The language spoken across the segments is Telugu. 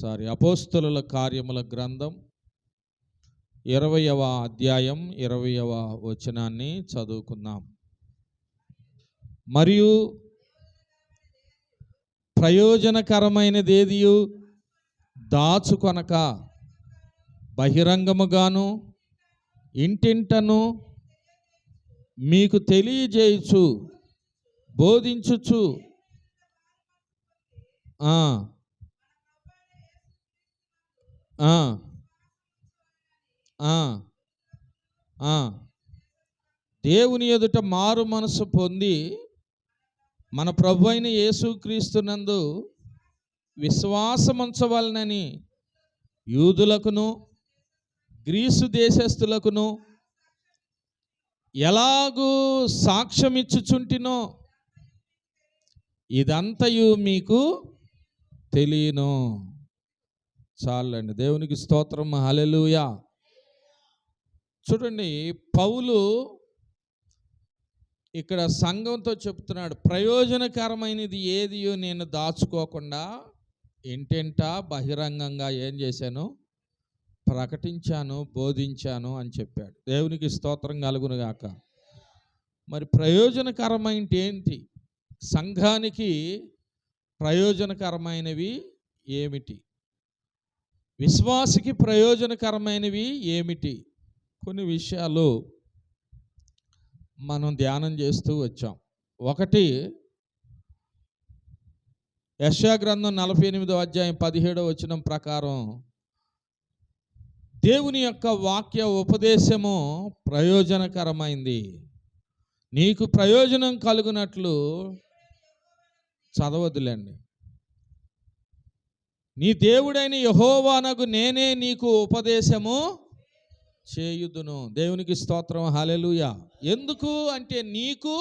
ఒకసారి అపోస్తలుల కార్యముల గ్రంథం 20వ అధ్యాయం 20వ వచనాన్ని చదువుకుందాం. మరియు ప్రయోజనకరమైనదేదియు దాచుకొనక బహిరంగముగాను ఇంటింటను మీకు తెలియజేయుచు బోధించుచు దేవుని ఎదుట మారు మనసు పొంది మన ప్రభు అయిన యేసుక్రీస్తునందు విశ్వాసముంచవలనని యూదులకును గ్రీసు దేశస్థులకును ఎలాగూ సాక్ష్యమిచ్చుచుంటినో ఇదంతయు మీకు తెలియను. చాలండి. దేవునికి స్తోత్రం. హల్లెలూయా. చూడండి, పౌలు ఇక్కడ సంఘంతో చెప్తున్నాడు, ప్రయోజనకరమైనది ఏదియో నేను దాచుకోకుండా ఇంటింట బహిరంగంగా ఏం చేశాను, ప్రకటించాను, బోధించాను అని చెప్పాడు. దేవునికి స్తోత్రం కలుగును గాక. మరి ప్రయోజనకరమైనది ఏంటి? సంఘానికి ప్రయోజనకరమైనవి ఏమిటి? విశ్వాసికి ప్రయోజనకరమైనవి ఏమిటి? కొన్ని విషయాలు మనం ధ్యానం చేస్తూ వచ్చాం. ఒకటి, యెషయా గ్రంథం 48వ అధ్యాయం 17వ వచనం ప్రకారం దేవుని యొక్క వాక్య ఉపదేశము ప్రయోజనకరమైంది. నీకు ప్రయోజనం కలుగునట్లు చదవదులేండి. నీ దేవుడైన యెహోవానగు నేనే నీకు ఉపదేశము చేయుదును. దేవునికి స్తోత్రం. హల్లెలూయా. ఎందుకు అంటే నీకు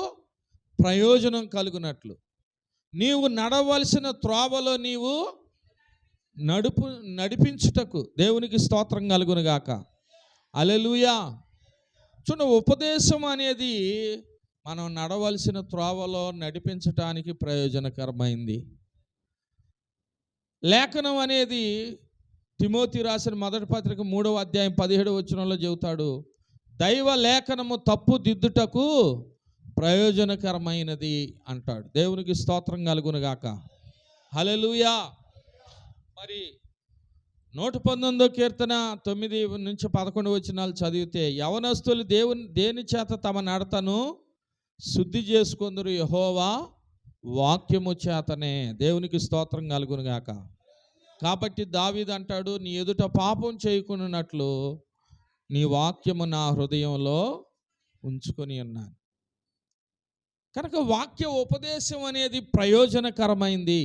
ప్రయోజనం కలుగునట్లు, నీవు నడవలసిన త్రోవలో నీవు నడిపించుటకు. దేవునికి స్తోత్రం కలుగును గాక. హల్లెలూయా. చూడండి, ఉపదేశం అనేది మనం నడవలసిన త్రోవలో నడిపించటానికి ప్రయోజనకరమైంది. లేఖనం అనేది తిమోతి రాసిన మొదటి పత్రిక 3వ అధ్యాయం 17వ వచనంలో చెబుతాడు, దైవ లేఖనము తప్పు దిద్దుటకు ప్రయోజనకరమైనది అంటాడు. దేవునికి స్తోత్రం కలుగును గాక. హల్లెలూయా. మరి 119వ కీర్తన 9 నుంచి 11 వచనాలు చదివితే, యవనస్తులు దేని చేత తమ నడతను శుద్ధి చేసుకొందురు, యెహోవా వాక్యము చేతనే. దేవునికి స్తోత్రం కలుగును గాక. కాబట్టి దావీదు అంటాడు, నీ ఎదుట పాపం చేయకున్నట్లు నీ వాక్యము నా హృదయంలో ఉంచుకొని ఉన్నాను. కనుక వాక్య ఉపదేశం అనేది ప్రయోజనకరమైంది.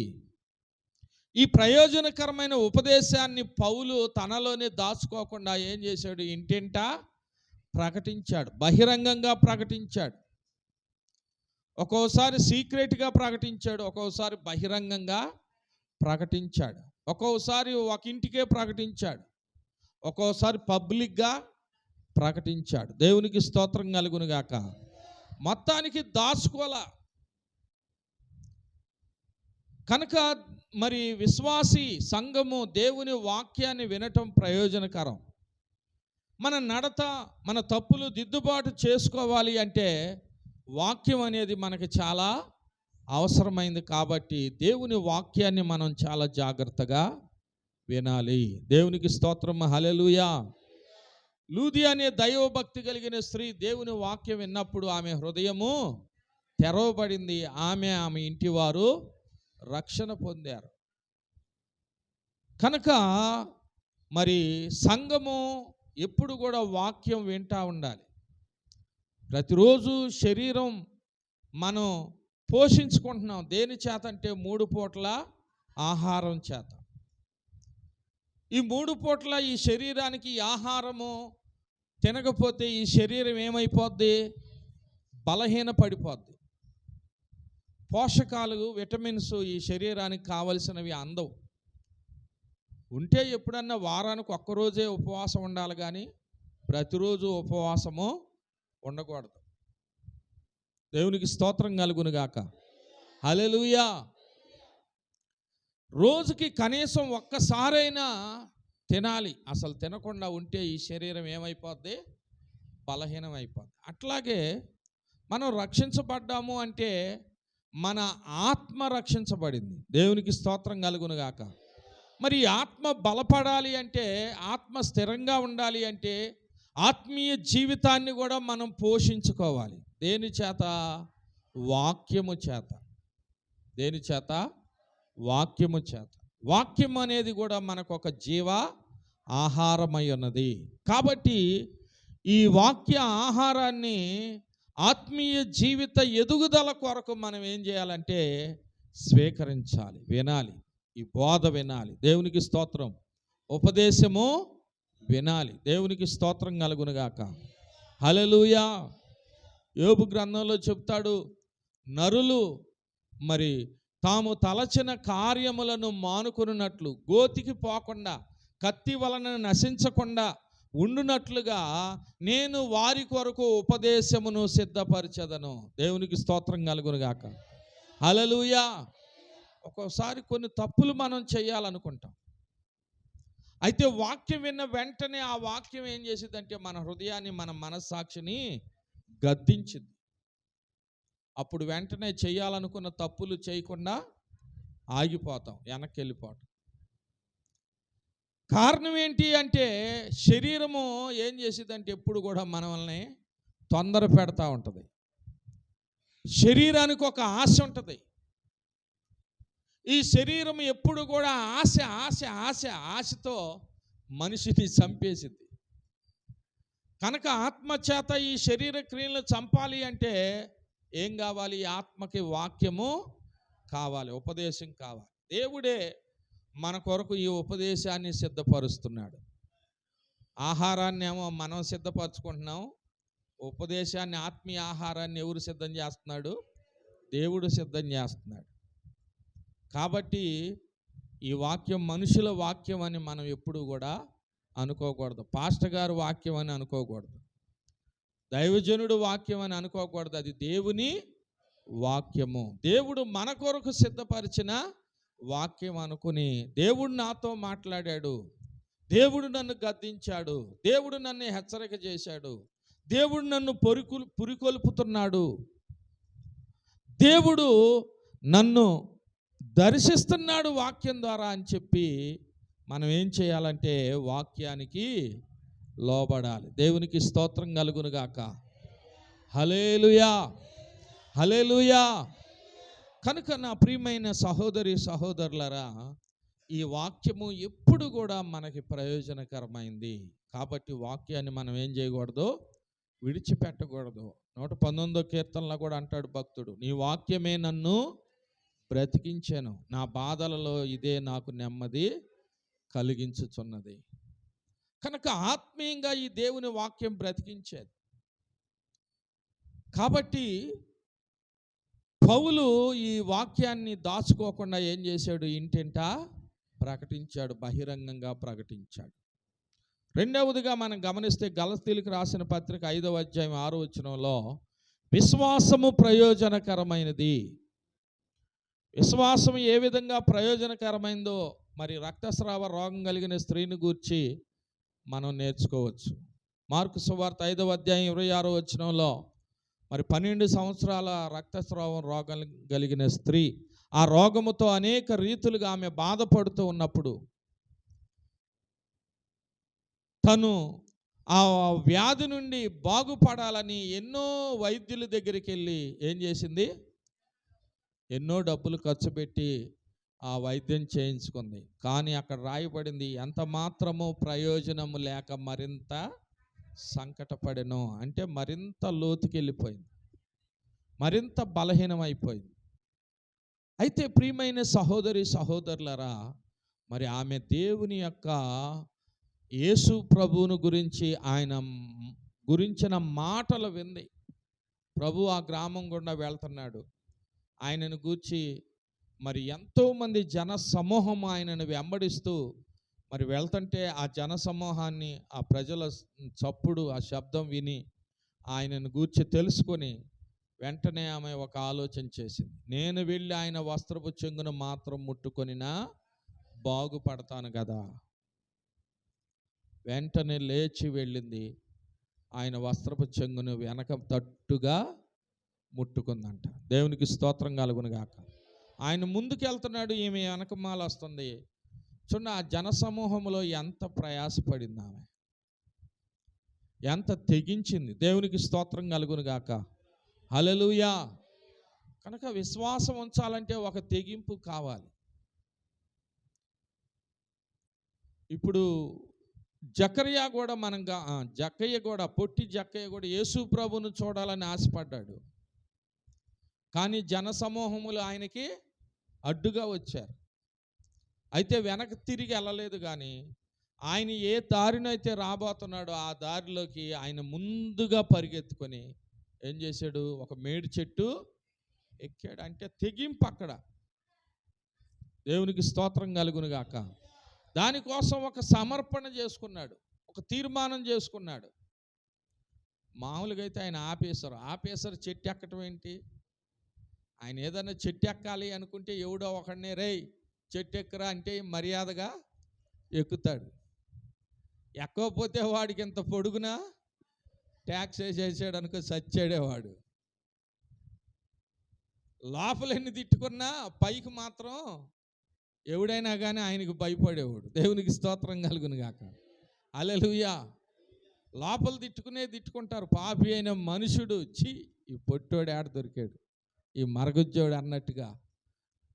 ఈ ప్రయోజనకరమైన ఉపదేశాన్ని పౌలు తనలోనే దాచుకోకుండా ఏం చేశాడు, ఇంటింటా ప్రకటించాడు, బహిరంగంగా ప్రకటించాడు. ఒక్కోసారి సీక్రెట్గా ప్రకటించాడు, ఒక్కోసారి బహిరంగంగా ప్రకటించాడు, ఒక్కోసారి ఒక ఇంటికే ప్రకటించాడు, ఒక్కోసారి పబ్లిక్గా ప్రకటించాడు. దేవునికి స్తోత్రం కలుగును గాక. మొత్తానికి దాచుకోలా. కనుక మరి విశ్వాసి సంఘము దేవుని వాక్యాన్ని వినటం ప్రయోజనకరం. మన నడత, మన తప్పులు దిద్దుబాటు చేసుకోవాలి అంటే వాక్యం అనేది మనకి చాలా అవసరమైంది. కాబట్టి దేవుని వాక్యాన్ని మనం చాలా జాగ్రత్తగా వినాలి. దేవునికి స్తోత్రం. హల్లెలూయా. లూది అనే దైవభక్తి కలిగిన స్త్రీ దేవుని వాక్యం విన్నప్పుడు ఆమె హృదయము తెరవబడింది. ఆమె ఇంటి వారు రక్షణ పొందారు. కనుక మరి సంఘము ఎప్పుడు కూడా వాక్యం వింటూ ఉండాలి. ప్రతిరోజు శరీరం మనం పోషించుకుంటున్నాం. దేని చేత అంటే 3 పూటల ఆహారం చేత. ఈ 3 పూటల ఈ శరీరానికి ఆహారము తినకపోతే ఈ శరీరం ఏమైపోద్ది, బలహీన పడిపోద్ది. పోషకాలు, విటమిన్స్ ఈ శరీరానికి కావలసినవి అందవు. ఉంటే ఎప్పుడన్నా వారానికి ఒక్కరోజే ఉపవాసం ఉండాలి, కానీ ప్రతిరోజు ఉపవాసము ఉండకూడదు. దేవునికి స్తోత్రం కలుగును గాక. హల్లెలూయా. రోజుకి కనీసం ఒక్కసారైనా తినాలి. అసలు తినకుండా ఉంటే ఈ శరీరం ఏమైపోద్ది? బలహీనం అయిపోద్ది. అట్లాగే మనం రక్షించబడ్డాము అంటే మన ఆత్మ రక్షించబడింది. దేవునికి స్తోత్రం కలుగును గాక. మరి ఈ ఆత్మ బలపడాలి అంటే, ఆత్మ స్థిరంగా ఉండాలి అంటే ఆత్మీయ జీవితాన్ని కూడా మనం పోషించుకోవాలి. దేని చేత? వాక్యము చేత. దేని చేత? వాక్యము చేత. వాక్యం అనేది కూడా మనకు ఒక జీవ ఆహారమై ఉన్నది. కాబట్టి ఈ వాక్య ఆహారాన్ని ఆత్మీయ జీవిత ఎదుగుదల కొరకు మనం ఏం చేయాలంటే స్వీకరించాలి, వినాలి. ఈ బోధ వినాలి. దేవునికి స్తోత్రం. ఉపదేశము వినాలి. దేవునికి స్తోత్రం కలుగునుగాక. హల్లెలూయా. యోబు గ్రంథంలో చెప్తాడు, నరులు మరి తాము తలచిన కార్యములను మానుకొనున్నట్లు, గోతికి పోకుండా, కత్తి వలన నశించకుండా ఉండునట్లుగా నేను వారి కొరకు ఉపదేశమును సిద్ధపరచెదను. దేవునికి స్తోత్రం కలుగునుగాక. హల్లెలూయా. ఒక్కోసారి కొన్ని తప్పులు మనం చేయాలనుకుంటాం. అయితే వాక్యం విన్న వెంటనే ఆ వాక్యం ఏం చేసిందంటే మన హృదయాన్ని, మన మనస్సాక్షిని గద్దించింది. అప్పుడు వెంటనే చేయాలనుకున్న తప్పులు చేయకుండా ఆగిపోతాం, వెనక్కి వెళ్ళిపోవటం. కారణం ఏంటి అంటే శరీరము ఏం చేసిందంటే ఎప్పుడు కూడా మనల్ని తొందర పెడతా ఉంటుంది. శరీరానికి ఒక ఆశ ఉంటుంది. ఈ శరీరం ఎప్పుడు కూడా ఆశ ఆశ ఆశ ఆశతో మనిషిని చంపేసింది. కనుక ఆత్మచేత ఈ శరీర క్రియలను చంపాలి అంటే ఏం కావాలి? ఆత్మకి వాక్యము కావాలి, ఉపదేశం కావాలి. దేవుడే మన కొరకు ఈ ఉపదేశాన్ని సిద్ధపరుస్తున్నాడు. ఆహారాన్ని ఏమో మనం సిద్ధపరచుకుంటున్నాం, ఉపదేశాన్ని, ఆత్మీయ ఆహారాన్ని ఎవరు సిద్ధం చేస్తున్నాడు? దేవుడు సిద్ధం చేస్తున్నాడు. కాబట్టి ఈ వాక్యం మనుషుల వాక్యం అని మనం ఎప్పుడు కూడా అనుకోకూడదు. పాస్టర్ గారు వాక్యం అని అనుకోకూడదు. దైవజనుడు వాక్యం అని అనుకోకూడదు. అది దేవుని వాక్యము. దేవుడు మన కొరకు సిద్ధపరిచిన వాక్యం అనుకుని, దేవుడు నాతో మాట్లాడాడు, దేవుడు నన్ను గద్దించాడు, దేవుడు నన్ను హెచ్చరిక చేశాడు, దేవుడు నన్ను పురికొల్పుతున్నాడు, దేవుడు నన్ను దర్శిస్తున్నాడు వాక్యం ద్వారా అని చెప్పి మనం ఏం చేయాలంటే వాక్యానికి లోబడాలి. దేవునికి స్తోత్రం కలుగునుగాక. హల్లెలూయా, హల్లెలూయా. కనుక నా ప్రియమైన సహోదరి సహోదరులారా, ఈ వాక్యము ఎప్పుడు కూడా మనకి ప్రయోజనకరమైంది. కాబట్టి వాక్యాన్ని మనం ఏం చేయకూడదు? విడిచిపెట్టకూడదు. 119వ కీర్తనలో కూడా అంటాడు భక్తుడు, నీ వాక్యమే నన్ను బ్రతికించాను, నా బాధలలో ఇదే నాకు నెమ్మది కలిగించుచున్నది. కనుక ఆత్మీయంగా ఈ దేవుని వాక్యం బ్రతికించేది. కాబట్టి పౌలు ఈ వాక్యాన్ని దాచుకోకుండా ఏం చేశాడు? ఇంటింటా ప్రకటించాడు, బహిరంగంగా ప్రకటించాడు. రెండవదిగా మనం గమనిస్తే గలతీయులకు రాసిన పత్రిక 5వ అధ్యాయం 6వ వచనంలో విశ్వాసము ప్రయోజనకరమైనది. విశ్వాసం ఏ విధంగా ప్రయోజనకరమైందో మరి రక్తస్రావ రోగం కలిగిన స్త్రీని గూర్చి మనం నేర్చుకోవచ్చు. మార్కు సువార్త 5వ అధ్యాయం 26వ వచనంలో మరి 12 సంవత్సరాల రక్తస్రావం రోగం కలిగిన స్త్రీ, ఆ రోగముతో అనేక రీతులుగా ఆమె బాధపడుతూ ఉన్నప్పుడు తను ఆ వ్యాధి నుండి బాగుపడాలని ఎన్నో వైద్యుల దగ్గరికి వెళ్ళి ఏం చేసింది? ఎన్నో డబ్బులు ఖర్చు పెట్టి ఆ వైద్యం చేయించుకుంది. కానీ అక్కడ రాయబడింది, ఎంత మాత్రము ప్రయోజనము లేక మరింత సంకటపడెను. అంటే మరింత లోతుకి వెళ్ళిపోయింది, మరింత బలహీనమైపోయింది. అయితే ప్రియమైన సహోదరి సహోదరులరా, మరి ఆమె దేవుని యొక్క యేసు ప్రభువును గురించి, ఆయన గురించిన మాటలు వింది. ప్రభు ఆ గ్రామం గుండా వెళ్తున్నాడు, ఆయనను గూర్చి మరి ఎంతోమంది జన సమూహం ఆయనను వెంబడిస్తూ మరి వెళ్తుంటే ఆ జన సమూహాన్ని, ఆ ప్రజల చప్పుడు, ఆ శబ్దం విని ఆయనను గూర్చి తెలుసుకొని వెంటనే ఆమె ఒక ఆలోచన చేసింది, నేను వెళ్ళి ఆయన వస్త్రపు చెంగును మాత్రం ముట్టుకొనినా బాగుపడతాను కదా. వెంటనే లేచి వెళ్ళింది, ఆయన వస్త్రపు చెంగును వెనక తట్టుగా ముట్టుకుందంట. దేవునికి స్తోత్రం కలుగును గాక. ఆయన ముందుకెళ్తున్నాడు, ఈమె వెనకమాల వస్తుంది. చూడండి, ఆ జనసమూహంలో ఎంత ప్రయాసపడింది ఆమె, ఎంత తెగించింది. దేవునికి స్తోత్రం కలుగును గాక. హల్లెలూయా. కనుక విశ్వాసం ఉంచాలంటే ఒక తెగింపు కావాలి. ఇప్పుడు జకర్యా కూడా జక్కయ్య కూడా, పొట్టి జక్కయ్య కూడా యేసు ప్రభువును చూడాలని ఆశపడ్డాడు. కానీ జనసమూహములు ఆయనకి అడ్డుగా వచ్చారు. అయితే వెనక్కి తిరిగి వెళ్ళలేదు, కానీ ఆయన ఏ దారినైతే రాబోతున్నాడో ఆ దారిలోకి ఆయన ముందుగా పరిగెత్తుకొని ఏం చేశాడు, ఒక మేడి చెట్టు ఎక్కాడు. అంటే తెగింపు అక్కడ. దేవునికి స్తోత్రం కలుగును గాక. దానికోసం ఒక సమర్పణ చేసుకున్నాడు, ఒక తీర్మానం చేసుకున్నాడు. మామూలుగా అయితే ఆయన ఆపేశారు. చెట్టు ఎక్కటం ఏంటి? ఆయన ఏదైనా చెట్టు ఎక్కాలి అనుకుంటే ఎవడో ఒకడినే రేయ్ చెట్టు ఎక్కరా అంటే మర్యాదగా ఎక్కుతాడు. ఎక్కకపోతే వాడికి ఇంత పొడుగునా ట్యాక్స్ వేసేసాడు అనుకో, చచ్చాడేవాడు. లోపల ఎన్ని తిట్టుకున్నా పైకి మాత్రం ఎవడైనా కానీ ఆయనకు భయపడేవాడు. దేవునికి స్తోత్రం కలుగును గాక. హల్లెలూయా. లోపల తిట్టుకుంటారు. పాపి అయిన మనుషుడు, ఛీ ఈ పొట్టోడు ఆడ దొరికాడు, ఈ మరగుజ్జోడు అన్నట్టుగా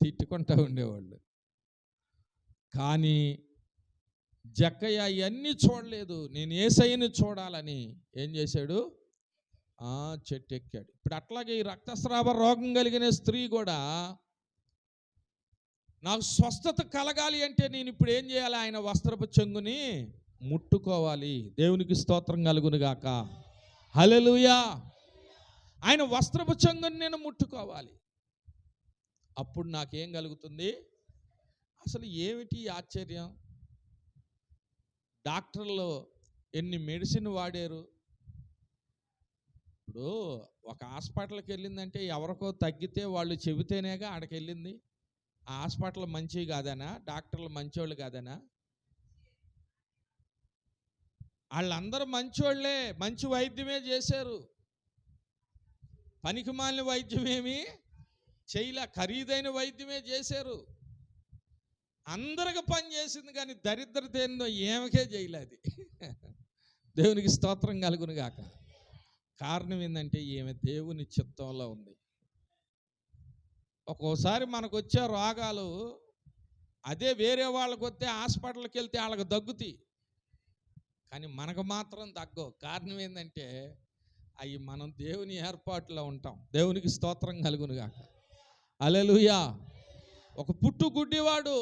తిట్టుకుంటూ ఉండేవాళ్ళు. కానీ జక్కయ్య ఇవన్నీ చూడలేదు, నేను యేసయ్యని చూడాలని ఏం చేశాడు, చెట్టు ఎక్కాడు. ఇప్పుడు అట్లాగే ఈ రక్తస్రావ రోగం కలిగిన స్త్రీ కూడా, నాకు స్వస్థత కలగాలి అంటే నేను ఇప్పుడు ఏం చేయాలి, ఆయన వస్త్రపు చెంగుని ముట్టుకోవాలి. దేవునికి స్తోత్రం కలుగును గాక. హల్లెలూయా. ఆయన వస్త్రపు చెంగుని నేను ముట్టుకోవాలి. అప్పుడు నాకేం కలుగుతుంది? అసలు ఏమిటి ఆశ్చర్యం? డాక్టర్లు ఎన్ని మెడిసిన్ వాడారు. ఇప్పుడు ఒక హాస్పిటల్కి వెళ్ళిందంటే ఎవరికో తగ్గితే వాళ్ళు చెబితేనేగా ఆడికి వెళ్ళింది. ఆ హాస్పిటల్ మంచివి కాదనా? డాక్టర్లు మంచోళ్ళు కాదనా? వాళ్ళందరూ మంచోళ్ళే, మంచి వైద్యమే చేశారు. పనికిమాలిన వైద్యమేమి చేయలే, ఖరీదైన వైద్యమే చేశారు. అందరికి పని చేసింది, కానీ దరిద్రత ఏందో ఏమకే చేయలేదు. దేవునికి స్తోత్రం కలుగును గాక. కారణం ఏంటంటే ఈమె దేవుని చిత్తంలో ఉంది. ఒక్కోసారి మనకు వచ్చే రోగాలు అదే వేరే వాళ్ళకి వస్తే హాస్పిటల్కి వెళ్తే వాళ్ళకి దగ్గుతాయి, కానీ మనకు మాత్రం తగ్గవు. కారణం ఏంటంటే అవి మనం దేవుని ఏర్పాటులో ఉంటాం. దేవునికి స్తోత్రం కలుగును గాక. హల్లెలూయా. ఒక గుడ్డివాడు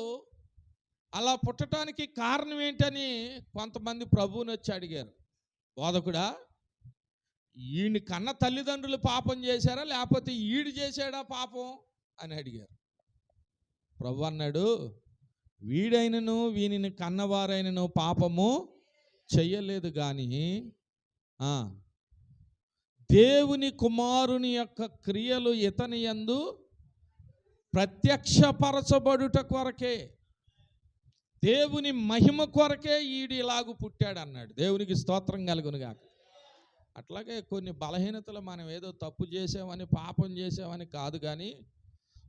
అలా పుట్టడానికి కారణం ఏంటని కొంతమంది ప్రభువుని వచ్చి అడిగారు, బోధకుడా ఈయన కన్న తల్లిదండ్రులు పాపం చేశారా లేకపోతే ఈడు చేశాడా పాపం అని అడిగారు. ప్రభు అన్నాడు, వీడైనను వీనిని కన్నవారైనను పాపము చెయ్యలేదు, కానీ దేవుని కుమారుని యొక్క క్రియలు ఇతని యందు ప్రత్యక్షపరచబడుట కొరకే, దేవుని మహిమ కొరకే ఈడు ఇలాగు పుట్టాడు అన్నాడు. దేవునికి స్తోత్రం కలుగును గాక. అట్లాగే కొన్ని బలహీనతలు మనం ఏదో తప్పు చేసామని పాపం చేసామని కాదు, కానీ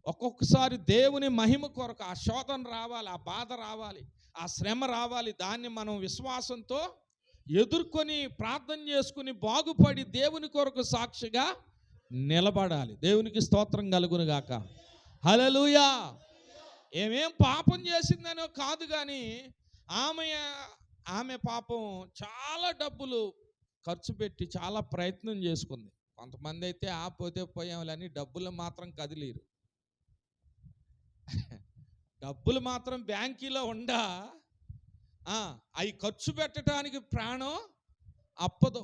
ఒక్కొక్కసారి దేవుని మహిమ కొరకు ఆ శోధన రావాలి, ఆ బాధ రావాలి, ఆ శ్రమ రావాలి. దాన్ని మనం విశ్వాసంతో ఎదుర్కొని ప్రార్థన చేసుకుని బాగుపడి దేవుని కొరకు సాక్షిగా నిలబడాలి. దేవునికి స్తోత్రం కలుగును గాక. హల్లెలూయా. ఏమేం పాపం చేసిందనో కాదు, కానీ ఆమె పాపం చాలా డబ్బులు ఖర్చు పెట్టి చాలా ప్రయత్నం చేసుకుంది. కొంతమంది అయితే పోతే పోయామని డబ్బులు మాత్రం కదిలేరు. డబ్బులు మాత్రం బ్యాంకీలో అవి ఖర్చు పెట్టడానికి ప్రాణం అప్పదు.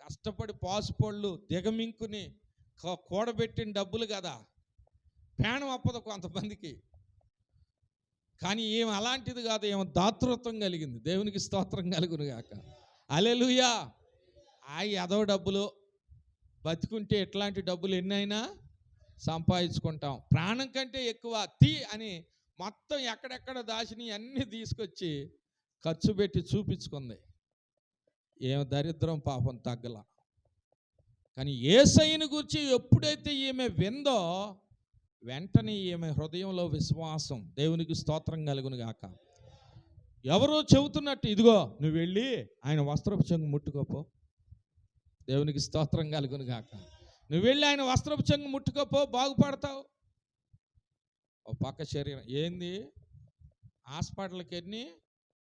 కష్టపడి పాసుపళ్ళు దిగమింకుని కూడబెట్టిన డబ్బులు కదా, ప్రాణం అప్పదు కొంతమందికి. కానీ ఏం అలాంటిది కాదు, ఏమో దాతృత్వం కలిగింది. దేవునికి స్తోత్రం కలుగును గాక. హల్లెలూయా. ఎదో డబ్బులు బతికుంటే ఎట్లాంటి డబ్బులు ఎన్నైనా సంపాదించుకుంటాం. ప్రాణం కంటే ఎక్కువ తీ అని మొత్తం ఎక్కడెక్కడ దాచిని అన్నీ తీసుకొచ్చి ఖర్చు పెట్టి చూపించుకుంది. ఏం దరిద్రం పాపం తగ్గల. కానీ యేసయ్యను గురించి ఎప్పుడైతే ఈమె విందో వెంటనే ఈమె హృదయంలో విశ్వాసం. దేవునికి స్తోత్రం కలుగును గాక. ఎవరో చెబుతున్నట్టు, ఇదిగో నువ్వు వెళ్ళి ఆయన వస్త్రపు చెంగు ముట్టుకోపో. దేవునికి స్తోత్రం కలుగును గాక. నువ్వు వెళ్ళి ఆయన వస్త్రపు చెంగు ముట్టుకోపో, బాగుపడతావు. ఓ పక్క శరీరం ఏంది, హాస్పిటల్కి ఎన్ని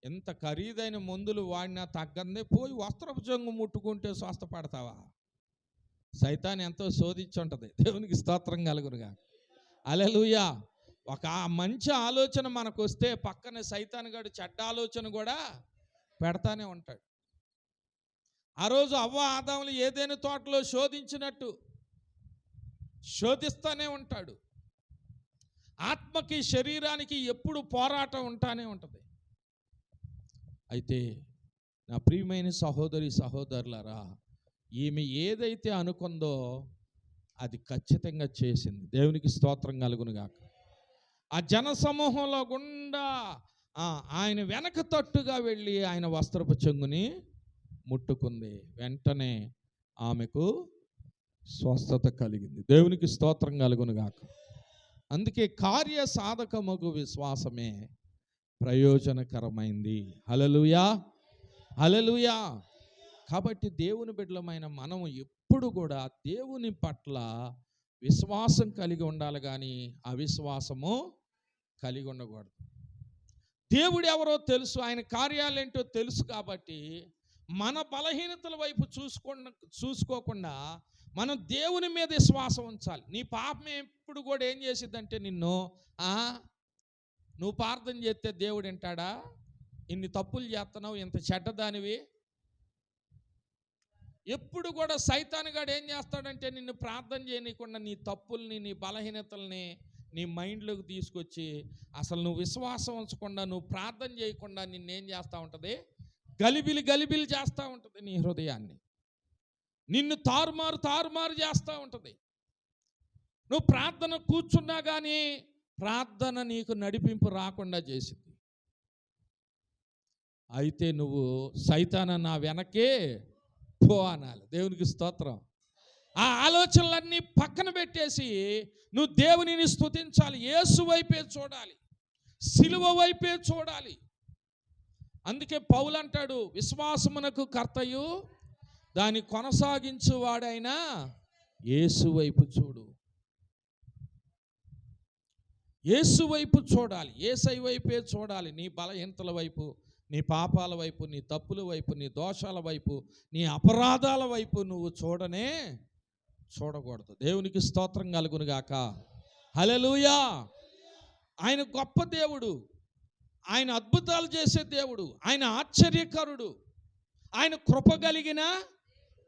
ఎంత ఖరీదైన మందులు వాడినా తగ్గందే, పోయి వస్త్రపు చెంగు ముట్టుకుంటే స్వస్థపడతావా? సైతాన్ ఎంతో శోధించుంటుంది. దేవునికి స్తోత్రం కలుగునుగా. హల్లెలూయా. ఒక మంచి ఆలోచన మనకు వస్తే పక్కన సైతాన్ గాడు చెడ్డ ఆలోచన కూడా పెడతానే ఉంటాడు. ఆ రోజు అవ్వ ఆదాములు ఏదైనా తోటలో శోధించినట్టు శోధిస్తానే ఉంటాడు. ఆత్మకి శరీరానికి ఎప్పుడు పోరాటం ఉంటానే ఉంటుంది. అయితే నా ప్రియమైన సహోదరి సహోదరులారా, ఈమె ఏదైతే అనుకుందో అది ఖచ్చితంగా చేసింది. దేవునికి స్తోత్రం కలుగునుగాక. ఆ జన సమూహంలో గుండా ఆయన వెనక తట్టుగా వెళ్ళి ఆయన వస్త్రపు చెంగుని ముట్టుకుంది. వెంటనే ఆమెకు స్వస్థత కలిగింది. దేవునికి స్తోత్రం కలుగునుగాక. అందుకే కార్య సాధకముకు విశ్వాసమే ప్రయోజనకరమైంది. హల్లెలూయా, హల్లెలూయా. కాబట్టి దేవుని బిడ్డలమైన మనము ఎప్పుడు కూడా దేవుని పట్ల విశ్వాసం కలిగి ఉండాలి, కానీ అవిశ్వాసము కలిగి ఉండకూడదు. దేవుడు ఎవరో తెలుసు, ఆయన కార్యాలేంటో తెలుసు. కాబట్టి మన బలహీనతల వైపు చూసుకోకుండా మనం దేవుని మీద విశ్వాసం ఉంచాలి. నీ పాపం ఎప్పుడు కూడా ఏం చేసిద్దంటే నువ్వు ప్రార్థన చేస్తే దేవుడు వింటాడా? ఇన్ని తప్పులు చేస్తున్నావు, ఇంత చెడ్డదానివి. ఎప్పుడు కూడా సైతానుగాడు ఏం చేస్తాడంటే నిన్ను ప్రార్థన చేయనీయకుండా నీ తప్పుల్ని, నీ బలహీనతల్ని నీ మైండ్లోకి తీసుకొచ్చి అసలు నువ్వు విశ్వాసం ఉంచకుండా, నువ్వు ప్రార్థన చేయకుండా నిన్నేం చేస్తూ ఉంటుంది? గలిబిలి చేస్తూ ఉంటుంది. నీ హృదయాన్ని నిన్ను తారుమారు చేస్తూ ఉంటుంది. నువ్వు ప్రార్థన కూర్చున్నా కానీ ప్రార్థన నీకు నడిపింపు రాకుండా చేసింది. అయితే నువ్వు సైతాన నా వెనకే పో అనాలి. దేవునికి స్తోత్రం. ఆ ఆలోచనలన్నీ పక్కన పెట్టేసి నువ్వు దేవునిని స్తుతించాలి. యేసు వైపే చూడాలి, సిలువ వైపే చూడాలి. అందుకే పౌలు అంటాడు, విశ్వాసమునకు కర్తయు దాన్ని కొనసాగించువాడైనా యేసు వైపు చూడు. యేసు వైపు చూడాలి, యేసై వైపే చూడాలి. నీ బలహీనతల వైపు, నీ పాపాల వైపు, నీ తప్పుల వైపు, నీ దోషాల వైపు, నీ అపరాధాల వైపు నువ్వు చూడకూడదు. దేవునికి స్తోత్రం కలుగునుగాక. హల్లెలూయా. ఆయన గొప్ప దేవుడు, ఆయన అద్భుతాలు చేసే దేవుడు, ఆయన ఆశ్చర్యకరుడు, ఆయన కృప కలిగిన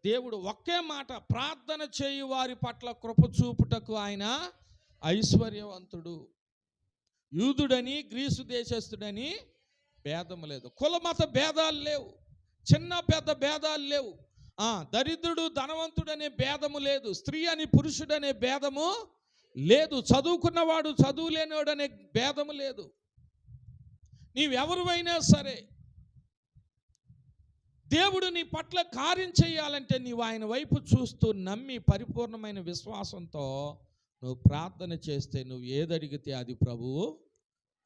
దేవుడు. ఒకే మాట, ప్రార్థన చేయు వారి పట్ల కృప చూపుటకు ఆయన ఐశ్వర్యవంతుడు. యూదుడని గ్రీసు దేశస్థుడని భేదము లేదు, కులమత భేదాలు లేవు, చిన్న పెద్ద భేదాలు లేవు, దరిద్రుడు ధనవంతుడనే భేదము లేదు, స్త్రీ అని పురుషుడనే భేదము లేదు, చదువుకున్నవాడు చదువు లేనివాడనే భేదము లేదు. నీవెవరివైనా సరే దేవుడు నీ పట్ల కార్యం చేయాలంటే నీవు ఆయన వైపు చూస్తూ నమ్మి పరిపూర్ణమైన విశ్వాసంతో నువ్వు ప్రార్థన చేస్తే నువ్వు ఏదడిగితే అది ప్రభువు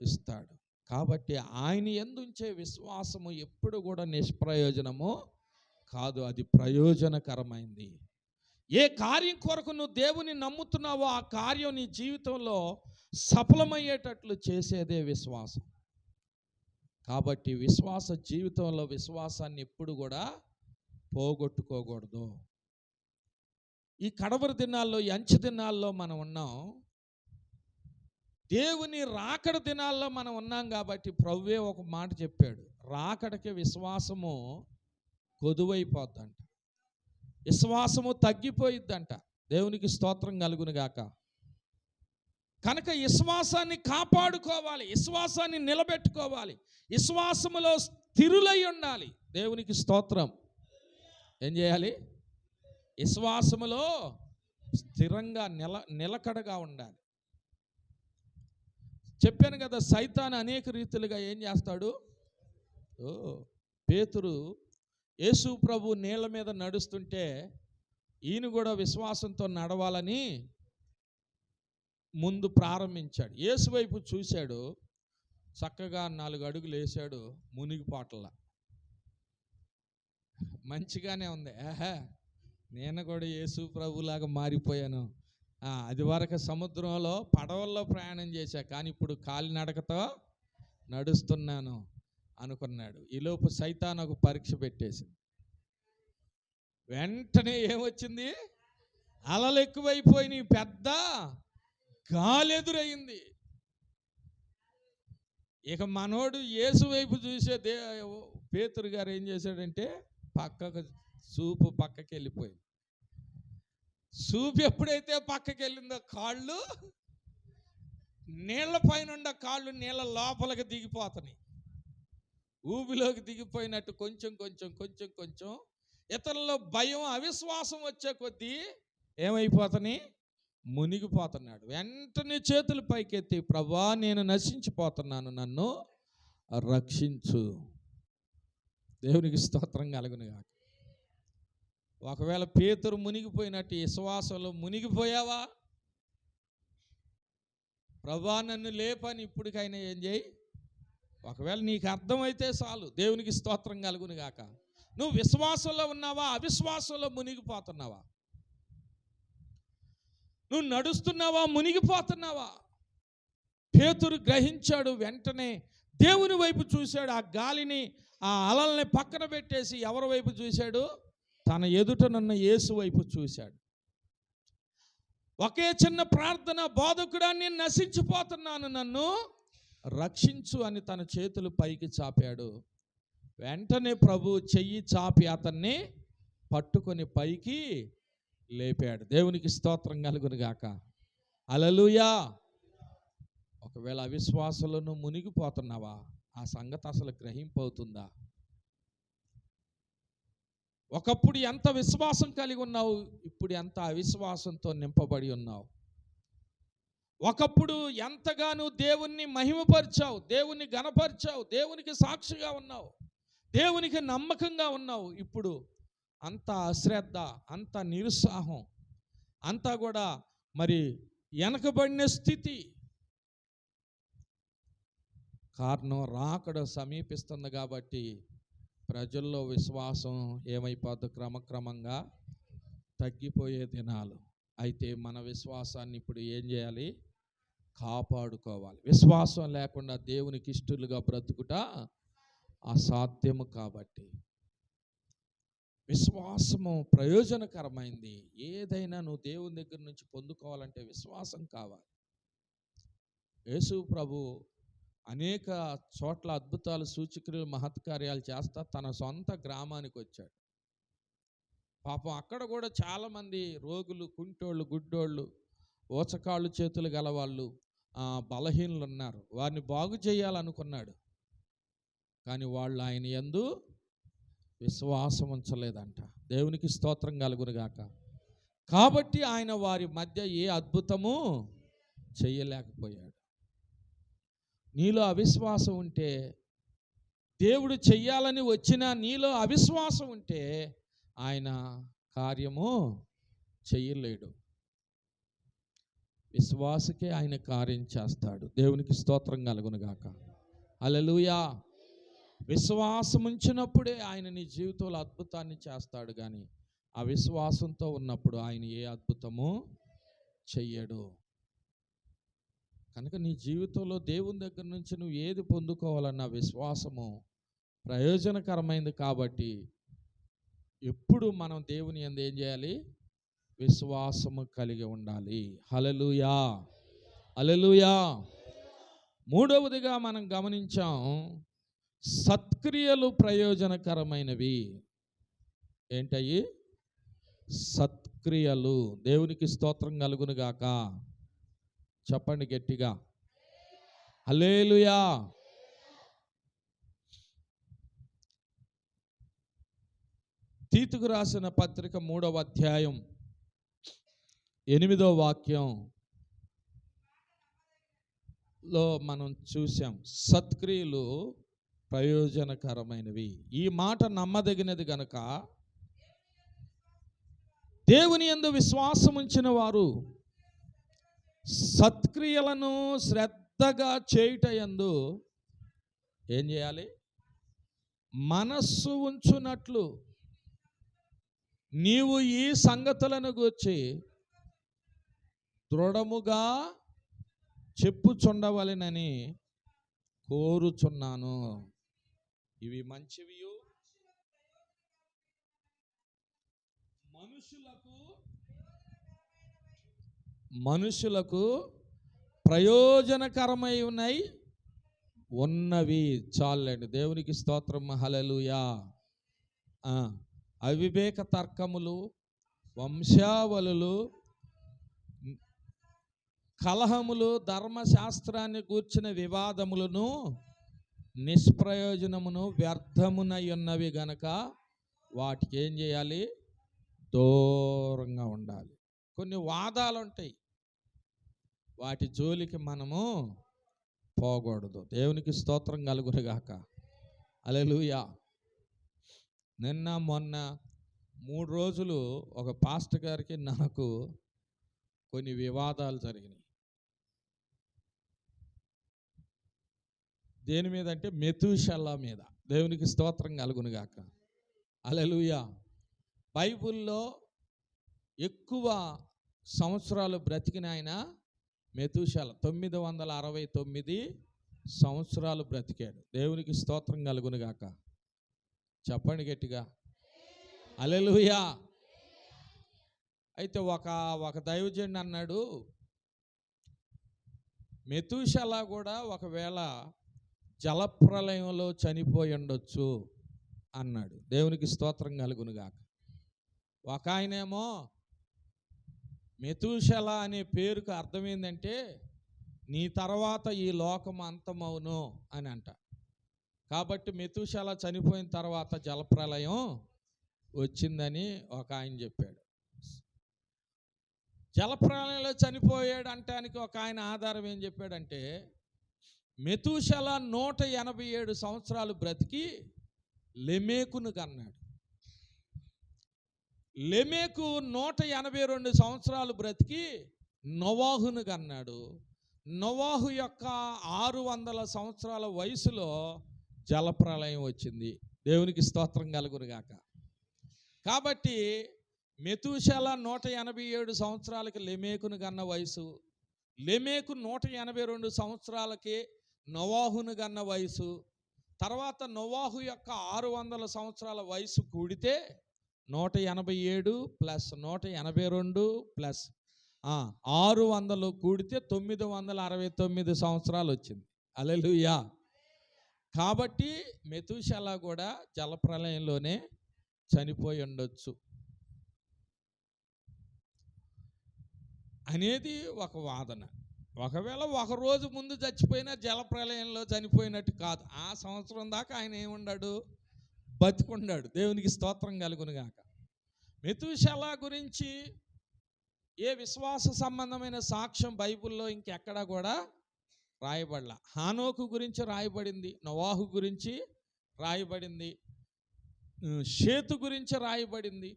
ఇస్తాడు. కాబట్టి ఆయన యందుంచే విశ్వాసము ఎప్పుడు కూడా నిష్ప్రయోజనము కాదు, అది ప్రయోజనకరమైంది. ఏ కార్యం కొరకు నువ్వు దేవుని నమ్ముతున్నావో ఆ కార్యం నీ జీవితంలో సఫలమయ్యేటట్లు చేసేదే విశ్వాసం. కాబట్టి విశ్వాస జీవితంలో విశ్వాసాన్ని ఎప్పుడు కూడా పోగొట్టుకోకూడదు. ఈ కడవరి దినాల్లో, ఈ అంచె దినాల్లో మనం ఉన్నాం. దేవుని రాకడ దినాల్లో మనం ఉన్నాం. కాబట్టి ప్రభువే ఒక మాట చెప్పాడు, రాకడకి విశ్వాసము కొదువైపోద్దంట, విశ్వాసము తగ్గిపోయిద్దంట. దేవునికి స్తోత్రం కలుగునుగాక. కనుక విశ్వాసాన్ని కాపాడుకోవాలి, విశ్వాసాన్ని నిలబెట్టుకోవాలి, విశ్వాసములో స్థిరులై ఉండాలి. దేవునికి స్తోత్రం. ఏం చేయాలి? విశ్వాసములో స్థిరంగా నిలకడగా ఉండాలి. చెప్పాను కదా, సైతాను అనేక రీతిలుగా ఏం చేస్తాడు. పేతురు యేసు ప్రభు నీళ్ళ మీద నడుస్తుంటే ఈయన కూడా విశ్వాసంతో నడవాలని ముందు ప్రారంభించాడు. యేసు వైపు చూశాడు, చక్కగా 4 అడుగులు వేశాడు, మునిగిపోట్ల. మంచిగానే ఉంది. నేను కూడా యేసు ప్రభులాగా మారిపోయాను. అది వరకు సముద్రంలో పడవల్లో ప్రయాణం చేశా, కానీ ఇప్పుడు కాలినడకతో నడుస్తున్నాను అనుకున్నాడు. ఈలోపు సైతాను ఒక పరీక్ష పెట్టేసింది. వెంటనే ఏమొచ్చింది? అలలు ఎక్కువైపోయినాయి, పెద్ద గాలి ఎదురయింది. ఇక మనోడు యేసు వైపు చూసే పేతురు గారు ఏం చేశాడంటే చూపు పక్కకి వెళ్ళిపోయింది. చూపు ఎప్పుడైతే పక్కకి వెళ్ళిందో కాళ్ళు నీళ్ల పైన కాళ్ళు నీళ్ళ లోపలికి దిగిపోతున్నాయి. ఊబిలోకి దిగిపోయినట్టు కొంచెం కొంచెం కొంచెం కొంచెం ఇతరుల్లో భయం, అవిశ్వాసం వచ్చే కొద్దీ ఏమైపోతున్నాయి? మునిగిపోతున్నాడు. వెంటనే చేతులు పైకెత్తి, ప్రభువా నేను నశించిపోతున్నాను, నన్ను రక్షించు. దేవునికి స్తోత్రం కలుగును గాక. ఒకవేళ పేతురు మునిగిపోయినట్టు విశ్వాసంలో మునిగిపోయావా? ప్రభువా నన్ను లేపని ఇప్పటికైనా ఏం చేయి. ఒకవేళ నీకు అర్థమైతే చాలు. దేవునికి స్తోత్రం కలుగును గాక. నువ్వు విశ్వాసంలో ఉన్నావా, అవిశ్వాసంలో మునిగిపోతున్నావా? నువ్వు నడుస్తున్నావా, మునిగిపోతున్నావా? పేతురు గ్రహించాడు. వెంటనే దేవుని వైపు చూశాడు. ఆ గాలిని, ఆ అలల్ని పక్కన పెట్టేసి ఎవరి వైపు చూశాడు? తన ఎదుటనున్న యేసు వైపు చూశాడు. ఒకే చిన్న ప్రార్థన, బోధకుడా నేను నశించిపోతున్నాను, నన్ను రక్షించు అని తన చేతులు పైకి చాపాడు. వెంటనే ప్రభు చెయ్యి చాపి అతన్ని పట్టుకొని పైకి లేపాడు. దేవునికి స్తోత్రం కలుగును గాక. హల్లెలూయా. ఒకవేళ అవిశ్వాసంలో మునిగిపోతున్నావా? ఆ సంగతి అసలు గ్రహింపవుతుందా? ఒకప్పుడు ఎంత విశ్వాసం కలిగి ఉన్నావు, ఇప్పుడు ఎంత అవిశ్వాసంతో నింపబడి ఉన్నావు. ఒకప్పుడు ఎంతగానో దేవుణ్ణి మహిమపరిచావు, దేవుణ్ణి ఘనపరిచావు, దేవునికి సాక్షిగా ఉన్నావు, దేవునికి నమ్మకంగా ఉన్నావు. ఇప్పుడు అంత అశ్రద్ధ, అంత నిరుత్సాహం, అంతా కూడా మరి వెనకబడిన స్థితి. కారణం రాకడ సమీపిస్తుంది కాబట్టి ప్రజల్లో విశ్వాసం ఏమైపోద్దు? క్రమక్రమంగా తగ్గిపోయే దినాలు. అయితే మన విశ్వాసాన్ని ఇప్పుడు ఏం చేయాలి? కాపాడుకోవాలి. విశ్వాసం లేకుండా దేవునికి ఇష్టలుగా బ్రతుకుట అసాధ్యము. కాబట్టి విశ్వాసము ప్రయోజనకరమైంది. ఏదైనా నువ్వు దేవుని దగ్గర నుంచి పొందుకోవాలంటే విశ్వాసం కావాలి. యేసు ప్రభు అనేక చోట్ల అద్భుతాలు, సూచక్రియలు, మహత్కార్యాలు చేస్తా తన సొంత గ్రామానికి వచ్చాడు. పాపం అక్కడ కూడా చాలామంది రోగులు, కుంటోళ్ళు, గుడ్డోళ్ళు, ఊచకాళ్ళు చేతులు గలవాళ్ళు, బలహీనులు ఉన్నారు. వారిని బాగు చేయాలనుకున్నాడు, కానీ వాళ్ళు ఆయన యందు విశ్వాసం ఉంచలేదంట. దేవునికి స్తోత్రం కలుగును గాక. కాబట్టి ఆయన వారి మధ్య ఏ అద్భుతము చెయ్యలేకపోయాడు. నీలో అవిశ్వాసం ఉంటే, దేవుడు చెయ్యాలని వచ్చినా నీలో అవిశ్వాసం ఉంటే ఆయన కార్యము చెయ్యలేడు. విశ్వాసకే ఆయన కార్యం చేస్తాడు. దేవునికి స్తోత్రం కలుగును గాక. హల్లెలూయా. విశ్వాసం ఉంచినప్పుడే ఆయన నీ జీవితంలో అద్భుతాన్ని చేస్తాడు, కానీ అవిశ్వాసంతో ఉన్నప్పుడు ఆయన ఏ అద్భుతము చెయ్యడు. కనుక నీ జీవితంలో దేవుని దగ్గర నుంచి నువ్వు ఏది పొందుకోవాలన్న విశ్వాసము ప్రయోజనకరమైంది. కాబట్టి ఎప్పుడు మనం దేవుని యందు ఏం చేయాలి? విశ్వాసము కలిగి ఉండాలి. హల్లెలూయా, హల్లెలూయా. మూడవదిగా మనం గమనించాం, సత్క్రియలు ప్రయోజనకరమైనవి. ఏంటయ్యి? సత్క్రియలు. దేవునికి స్తోత్రం కలుగును గాక. చెప్పండి గట్టిగా, హల్లెలూయా. తీతుకు రాసిన పత్రిక 3వ అధ్యాయం 8వ వాక్యంలో మనం చూసాం, సత్క్రియలు ప్రయోజనకరమైనవి. ఈ మాట నమ్మదగినది గనుక దేవుని యందు విశ్వాసం ఉంచిన వారు సత్క్రియలను శ్రద్ధగా చేయుటయందు ఏం చేయాలి? మనస్సు ఉంచునట్లు నీవు ఈ సంగతులను గూర్చి దృఢముగా చెప్పుచుండవలెనని కోరుచున్నాను. ఇవి మంచివి, మనుషులకు ప్రయోజనకరమై ఉన్నవి. చాలండి. దేవునికి స్తోత్రం. హల్లెలూయా. అవివేక తర్కములు, వంశావళులు, కలహములు, ధర్మశాస్త్రాన్ని గూర్చిన వివాదములను నిష్ప్రయోజనమును వ్యర్థమునై ఉన్నవి గనక వాటికి ఏం చేయాలి? దూరంగా ఉండాలి. కొన్ని వాదాలు ఉంటాయి, వాటి జోలికి మనము పోకూడదు. దేవునికి స్తోత్రం కలుగునుగాక. హల్లెలూయా. నిన్న మొన్న 3 రోజులు ఒక పాస్టర్ గారికి నాకు కొన్ని వివాదాలు జరిగినాయి. దేని మీద అంటే మెతూషెలా మీద. దేవునికి స్తోత్రం కలుగునుగాక. హల్లెలూయా. బైబిల్లో ఎక్కువ సంవత్సరాలు బ్రతికిన ఆయన మెతూషెలా. 969 సంవత్సరాలు బ్రతికాడు. దేవునికి స్తోత్రం కలుగునుగాక. చెప్పండి గట్టిగా. హల్లెలూయా. అయితే ఒక దైవజనుడు అన్నాడు, మెతూషెలా కూడా ఒకవేళ జలప్రలయంలో చనిపోయి ఉండొచ్చు అన్నాడు. దేవునికి స్తోత్రం కలుగునుగాక. ఒక ఆయనేమో మెతూషెలా అనే పేరుకు అర్థం ఏంటంటే నీ తర్వాత ఈ లోకం అంతమవును అని అంట. కాబట్టి మెతూషెలా చనిపోయిన తర్వాత జలప్రలయం వచ్చిందని ఒక ఆయన చెప్పాడు. జలప్రలయంలో చనిపోయాడు అంటానికి ఒక ఆయన ఆధారం ఏం చెప్పాడంటే, మెతూషెలా 187 సంవత్సరాలు బ్రతికి లెమేకును కన్నాడు. లెమేకు 182 సంవత్సరాలు బ్రతికి నోవాహును కన్నాడు. నోవాహు యొక్క 600 సంవత్సరాల వయసులో జలప్రలయం వచ్చింది. దేవునికి స్తోత్రం కలుగునుగాక. కాబట్టి మెతూషెలా 187 సంవత్సరాలకి లెమేకును కన్న వయసు, లెమేకు 182 సంవత్సరాలకి నోవాహును కన్న వయసు, తర్వాత నోవాహు యొక్క 600 సంవత్సరాల వయసు కూడితే 187 ప్లస్ 182 ప్లస్ 600 కూడితే 969 సంవత్సరాలు వచ్చింది. హల్లెలూయా. కాబట్టి మెతూషెలా కూడా జలప్రలయంలోనే చనిపోయి ఉండొచ్చు అనేది ఒక వాదన. ఒకవేళ ఒక రోజు ముందు చచ్చిపోయినా జలప్రలయంలో చనిపోయినట్టు కాదు. ఆ సంవత్సరం దాకా ఆయన ఏమున్నాడు? బతికున్నాడు. దేవునికి స్తోత్రం కలుగునుగాక. మెతూషెలా గురించి ఏ విశ్వాస సంబంధమైన సాక్ష్యం బైబిల్లో ఇంకెక్కడా కూడా రాయబడలా. హానోకు గురించి రాయబడింది, నోవాహు గురించి రాయబడింది, షేతు గురించి రాయబడింది,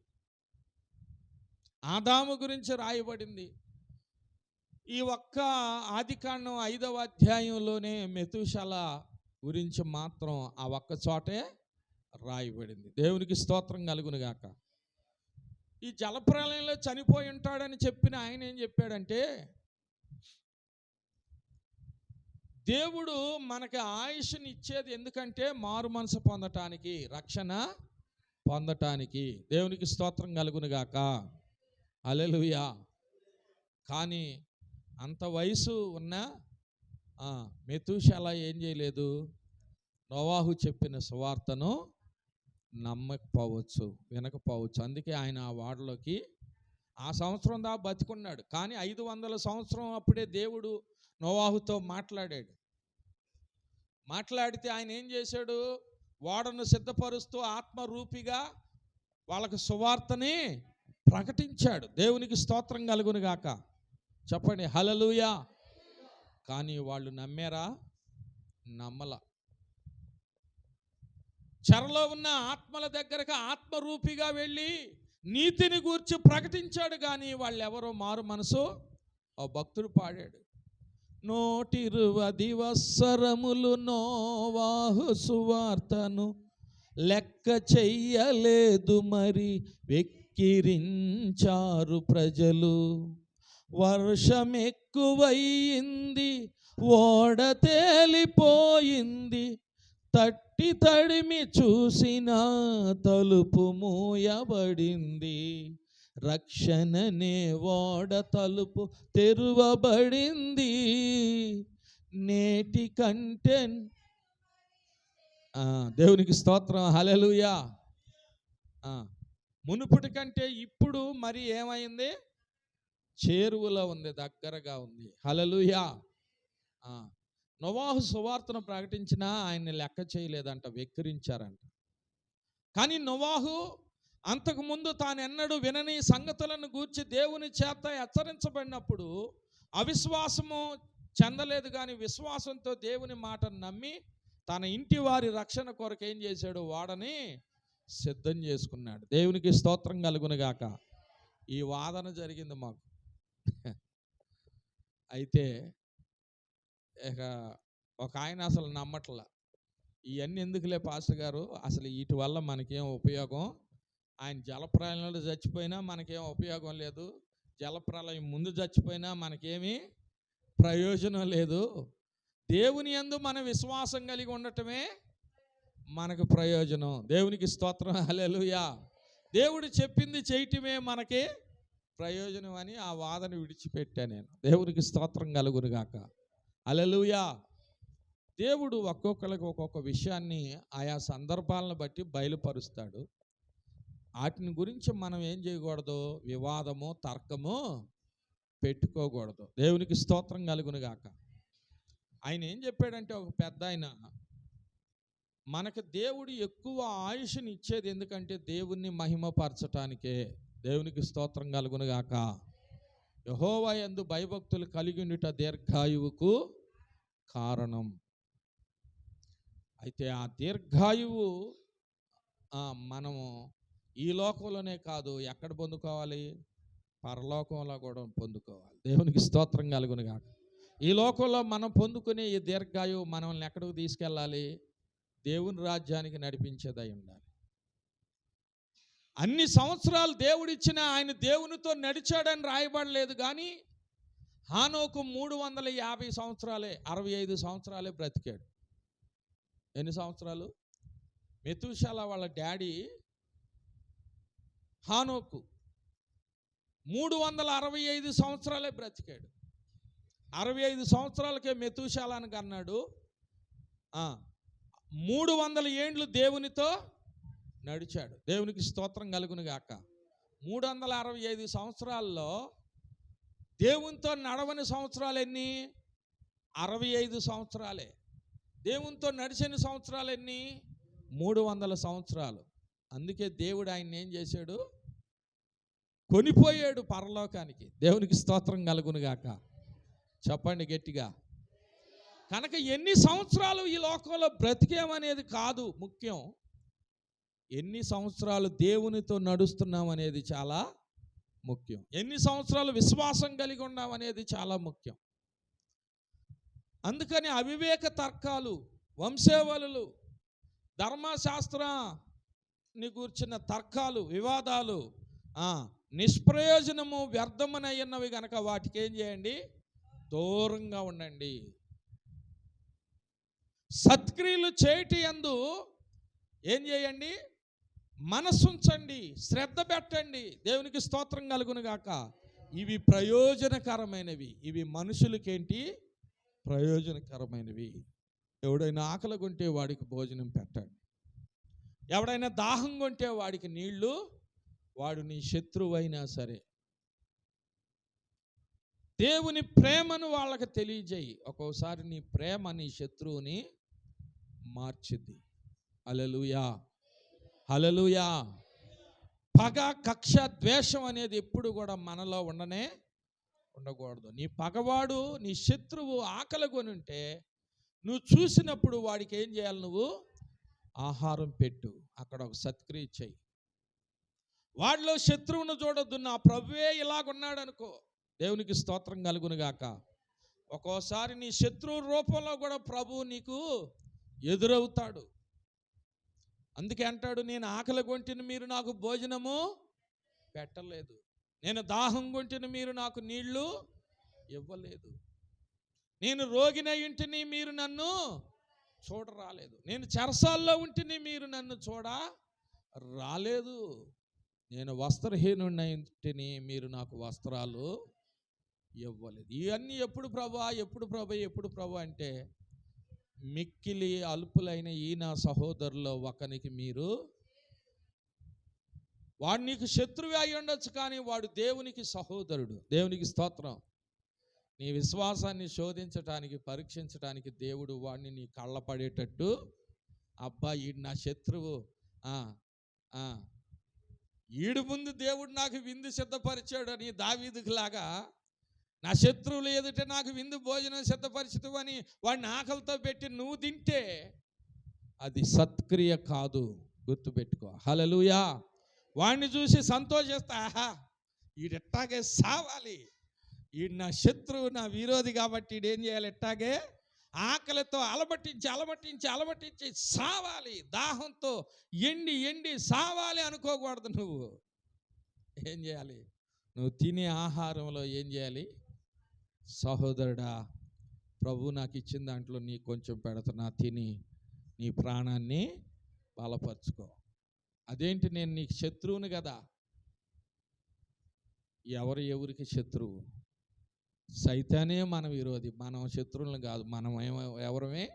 ఆదాము గురించి రాయబడింది. ఈ ఒక్క ఆదికాండం 5వ అధ్యాయంలోనే మెతూషెలా గురించి మాత్రం ఆ ఒక్క చోటే రాయబడింది. దేవునికి స్తోత్రం కలుగునుగాక. ఈ జలప్రలయంలో చనిపోయి ఉంటాడని చెప్పిన ఆయన ఏం చెప్పాడంటే, దేవుడు మనకి ఆయుష్ని ఇచ్చేది ఎందుకంటే మారు మనసు పొందటానికి, రక్షణ పొందటానికి. దేవునికి స్తోత్రం కలుగునుగాక. హల్లెలూయా. కానీ అంత వయసు ఉన్న మెతూషెలా ఏం చేయలేదు? నోవాహు చెప్పిన సువార్తను నమ్మకపోవచ్చు, వినకపోవచ్చు. అందుకే ఆయన ఆ వాడలోకి ఆ సంవత్సరం దాకా బతికున్నాడు. కానీ 500 సంవత్సరం అప్పుడే దేవుడు నోవాహుతో మాట్లాడితే ఆయన ఏం చేశాడు? ఓడను సిద్ధపరుస్తూ ఆత్మరూపిగా వాళ్ళకు సువార్తని ప్రకటించాడు. దేవునికి స్తోత్రం కలుగును గాక. చెప్పండి హల్లెలూయా. కానీ వాళ్ళు నమ్మారా? నమ్మల. చెరలో ఉన్న ఆత్మల దగ్గరకు ఆత్మరూపిగా వెళ్ళి నీతిని గూర్చి ప్రకటించాడు, కానీ వాళ్ళు ఎవరో మారు మనసు. ఆ భక్తుడు పాడాడు, 120 వత్సరములు నోవాహు సువార్తను లెక్క చెయ్యలేదు, మరి వెక్కిరించారు ప్రజలు. వర్షం ఎక్కువయింది, ఓడ తేలిపోయింది, తట్టి తడిమి చూసిన తలుపు మూయబడింది. రక్షణనే ఓడ తలుపు తెరువబడింది. నేటి కంటే దేవునికి స్తోత్రం హల్లెలూయా. మునుపటి కంటే ఇప్పుడు మరి ఏమైంది? చేరువలో ఉంది, దగ్గరగా ఉంది. హల్లెలూయా. నోవాహు సువార్తను ప్రకటించినా ఆయన్ని లెక్క చేయలేదంట, వెక్కిరించారంట. కానీ నోవాహు అంతకుముందు తానెన్నడూ వినని సంగతులను గూర్చి దేవుని చేత హెచ్చరించబడినప్పుడు అవిశ్వాసము చెందలేదు, కానీ విశ్వాసంతో దేవుని మాటను నమ్మి తన ఇంటి వారి రక్షణ కొరకు ఏం చేశాడు? ఓడని సిద్ధం చేసుకున్నాడు. దేవునికి స్తోత్రం కలుగును గాక. ఈ వాదన జరిగింది మాకు. అయితే ఇక ఒక ఆయన అసలు నమ్మట్లా. ఇవన్నీ ఎందుకులే పాస్టర్ గారు, అసలు వీటి వల్ల మనకేం ఉపయోగం? ఆయన జలప్రలయంలో చచ్చిపోయినా మనకేం ఉపయోగం లేదు, జలప్రలయం ముందు చచ్చిపోయినా మనకేమీ ప్రయోజనం లేదు. దేవుని యందు మన విశ్వాసం కలిగి ఉండటమే మనకు ప్రయోజనం. దేవునికి స్తోత్రం హల్లెలూయా. దేవుడు చెప్పింది చేయటమే మనకి ప్రయోజనం అని ఆ వాదన విడిచిపెట్టా నేను. దేవునికి స్తోత్రం కలుగును గాక. హల్లెలూయా. దేవుడు ఒక్కొక్కరికి ఒక్కొక్క విషయాన్ని ఆయా సందర్భాలను బట్టి బయలుపరుస్తాడు. వాటిని గురించి మనం ఏం చేయకూడదు? వివాదము, తర్కము పెట్టుకోకూడదు. దేవునికి స్తోత్రం కలుగును గాక. ఆయన ఏం చెప్పాడంటే, ఒక పెద్ద ఆయన, మనకు దేవుడు ఎక్కువ ఆయుష్ని ఇచ్చేది ఎందుకంటే దేవుణ్ణి మహిమపరచటానికే. దేవునికి స్తోత్రం కలుగును గాక. యెహోవా యందు భయభక్తులు కలిగి ఉండుట దీర్ఘాయువుకు కారణం. అయితే ఆ దీర్ఘాయువు మనము ఈ లోకంలోనే కాదు, ఎక్కడ పొందుకోవాలి? పరలోకంలో కూడా పొందుకోవాలి. దేవునికి స్తోత్రం కలుగును గాక. ఈ లోకంలో మనం పొందుకునే ఈ దీర్ఘాయువు మనల్ని ఎక్కడికి తీసుకెళ్ళాలి? దేవుని రాజ్యానికి నడిపించేదై ఉండాలి. అన్ని సంవత్సరాలు దేవుడిచ్చిన ఆయన దేవునితో నడిచాడని రాయబడలేదు, కానీ హానోకు 350 సంవత్సరాలే, 65 సంవత్సరాలే బ్రతికాడు. ఎన్ని సంవత్సరాలు? మెతూషాల వాళ్ళ డాడీ హానోకు 365 సంవత్సరాలే బ్రతికాడు. 65 సంవత్సరాలకే మెతూషాలను కన్నాడు. 300 ఏండ్లు దేవునితో నడిచాడు. దేవునికి స్తోత్రం కలుగును గాక. 365 సంవత్సరాల్లో దేవునితో నడవని సంవత్సరాలు ఎన్ని? 65 సంవత్సరాలే. దేవునితో నడిచిన సంవత్సరాలు ఎన్ని? 300 సంవత్సరాలు. అందుకే దేవుడు ఆయన ఏం చేశాడు? కొనిపోయాడు పరలోకానికి. దేవునికి స్తోత్రం కలుగును గాక. చెప్పండి గట్టిగా. కనుక ఎన్ని సంవత్సరాలు ఈ లోకంలో బ్రతికేమనేది కాదు ముఖ్యం, ఎన్ని సంవత్సరాలు దేవునితో నడుస్తున్నాం అనేది చాలా ముఖ్యం. ఎన్ని సంవత్సరాలు విశ్వాసం కలిగి ఉన్నాం అనేది చాలా ముఖ్యం. అందుకని అవివేక తర్కాలు, వంశేవలులు, ధర్మశాస్త్రాన్ని గూర్చిన తర్కాలు, వివాదాలు నిష్ప్రయోజనము, వ్యర్థమునయ్యున్నవి గనక వాటికి ఏం చేయండి? దూరంగా ఉండండి. సత్క్రియలు చేయటి యందు ఏం చేయండి? మనసుంచండి, శ్రద్ధ పెట్టండి. దేవునికి స్తోత్రం కలుగును గాక. ఇవి ప్రయోజనకరమైనవి. ఇవి మనుషులకేంటి? ప్రయోజనకరమైనవి. ఎవడైనా ఆకలి కొంటే వాడికి భోజనం పెట్టండి. ఎవడైనా దాహం కొంటే వాడికి నీళ్లు, వాడు నీ శత్రువైనా సరే. దేవుని ప్రేమను వాళ్ళకి తెలియజేయి. ఒక్కోసారి నీ ప్రేమ నీ శత్రువుని మార్చిద్ది. హల్లెలూయా, హల్లెలూయా. పగ, కక్ష, ద్వేషం అనేది ఎప్పుడు కూడా మనలో ఉండకూడదు. నీ పగవాడు, నీ శత్రువు ఆకలి కొని ఉంటే నువ్వు చూసినప్పుడు వాడికి ఏం చేయాలి? నువ్వు ఆహారం పెట్టు, అక్కడ ఒక సత్క్రియ చెయ్యి. వాడిలో శత్రువును చూడొద్దు. నా ప్రభువే ఇలాగున్నాడు అనుకో, దేవునికి స్తోత్రం కలుగును గాక. ఒక్కోసారి నీ శత్రువు రూపంలో కూడా ప్రభువు నీకు ఎదురవుతాడు. అందుకే అంటాడు, నేను ఆకలి కొంటిని మీరు నాకు భోజనము పెట్టలేదు, నేను దాహం కొంటిని మీరు నాకు నీళ్లు ఇవ్వలేదు, నేను రోగినై ఇంటిని మీరు నన్ను చూడరాలేదు, నేను చెరసాల్లో ఉంటిని మీరు నన్ను రాలేదు, నేను వస్త్రహీనుడినై ఇంటిని మీరు నాకు వస్త్రాలు ఇవ్వలేదు. ఇవన్నీ ఎప్పుడు ప్రభా అంటే, మిక్కిలి అల్పులైన ఈ నా సహోదరులో ఒకనికి మీరు, వాడు నీకు శత్రువు అయి ఉండొచ్చు కానీ వాడు దేవునికి సహోదరుడు. దేవునికి స్తోత్రం. నీ విశ్వాసాన్ని శోధించటానికి, పరీక్షించటానికి దేవుడు వాడిని నీ కళ్ళ పడేటట్టు, అబ్బా ఈడు నా శత్రువు, ఈడు ముందు దేవుడు నాకు విందు సిద్ధపరిచాడు అని దావీదుకు లాగా, నా శత్రువులు ఎదుట నాకు విందు భోజనం సిద్ధపరిచితు అని వాడిని ఆకలితో పెట్టి నువ్వు తింటే అది సత్క్రియ కాదు, గుర్తుపెట్టుకో. హల్లెలూయా. వాడిని చూసి సంతోషిస్తా, ఆహా ఈడెట్టాగే సావాలి, ఈడు నా శత్రువు, నా విరోధి కాబట్టి ఈడేం చేయాలి, ఎట్టాగే ఆకలితో అలమటించి సావాలి, దాహంతో ఎండి సావాలి అనుకోకూడదు. నువ్వు ఏం చేయాలి? నువ్వు తినే ఆహారంలో ఏం చేయాలి? సహోదరుడా, ప్రభు నాకు ఇచ్చిన దాంట్లో నీ కొంచెం పెడుతున్నా, తిని నీ ప్రాణాన్ని బలపరుచుకో. అదేంటి, నేను నీకు శత్రువుని కదా. ఎవరికి శత్రువు? సైతానే మన విరోధి, మనం శత్రువులను కాదు. మనం ఎవరమే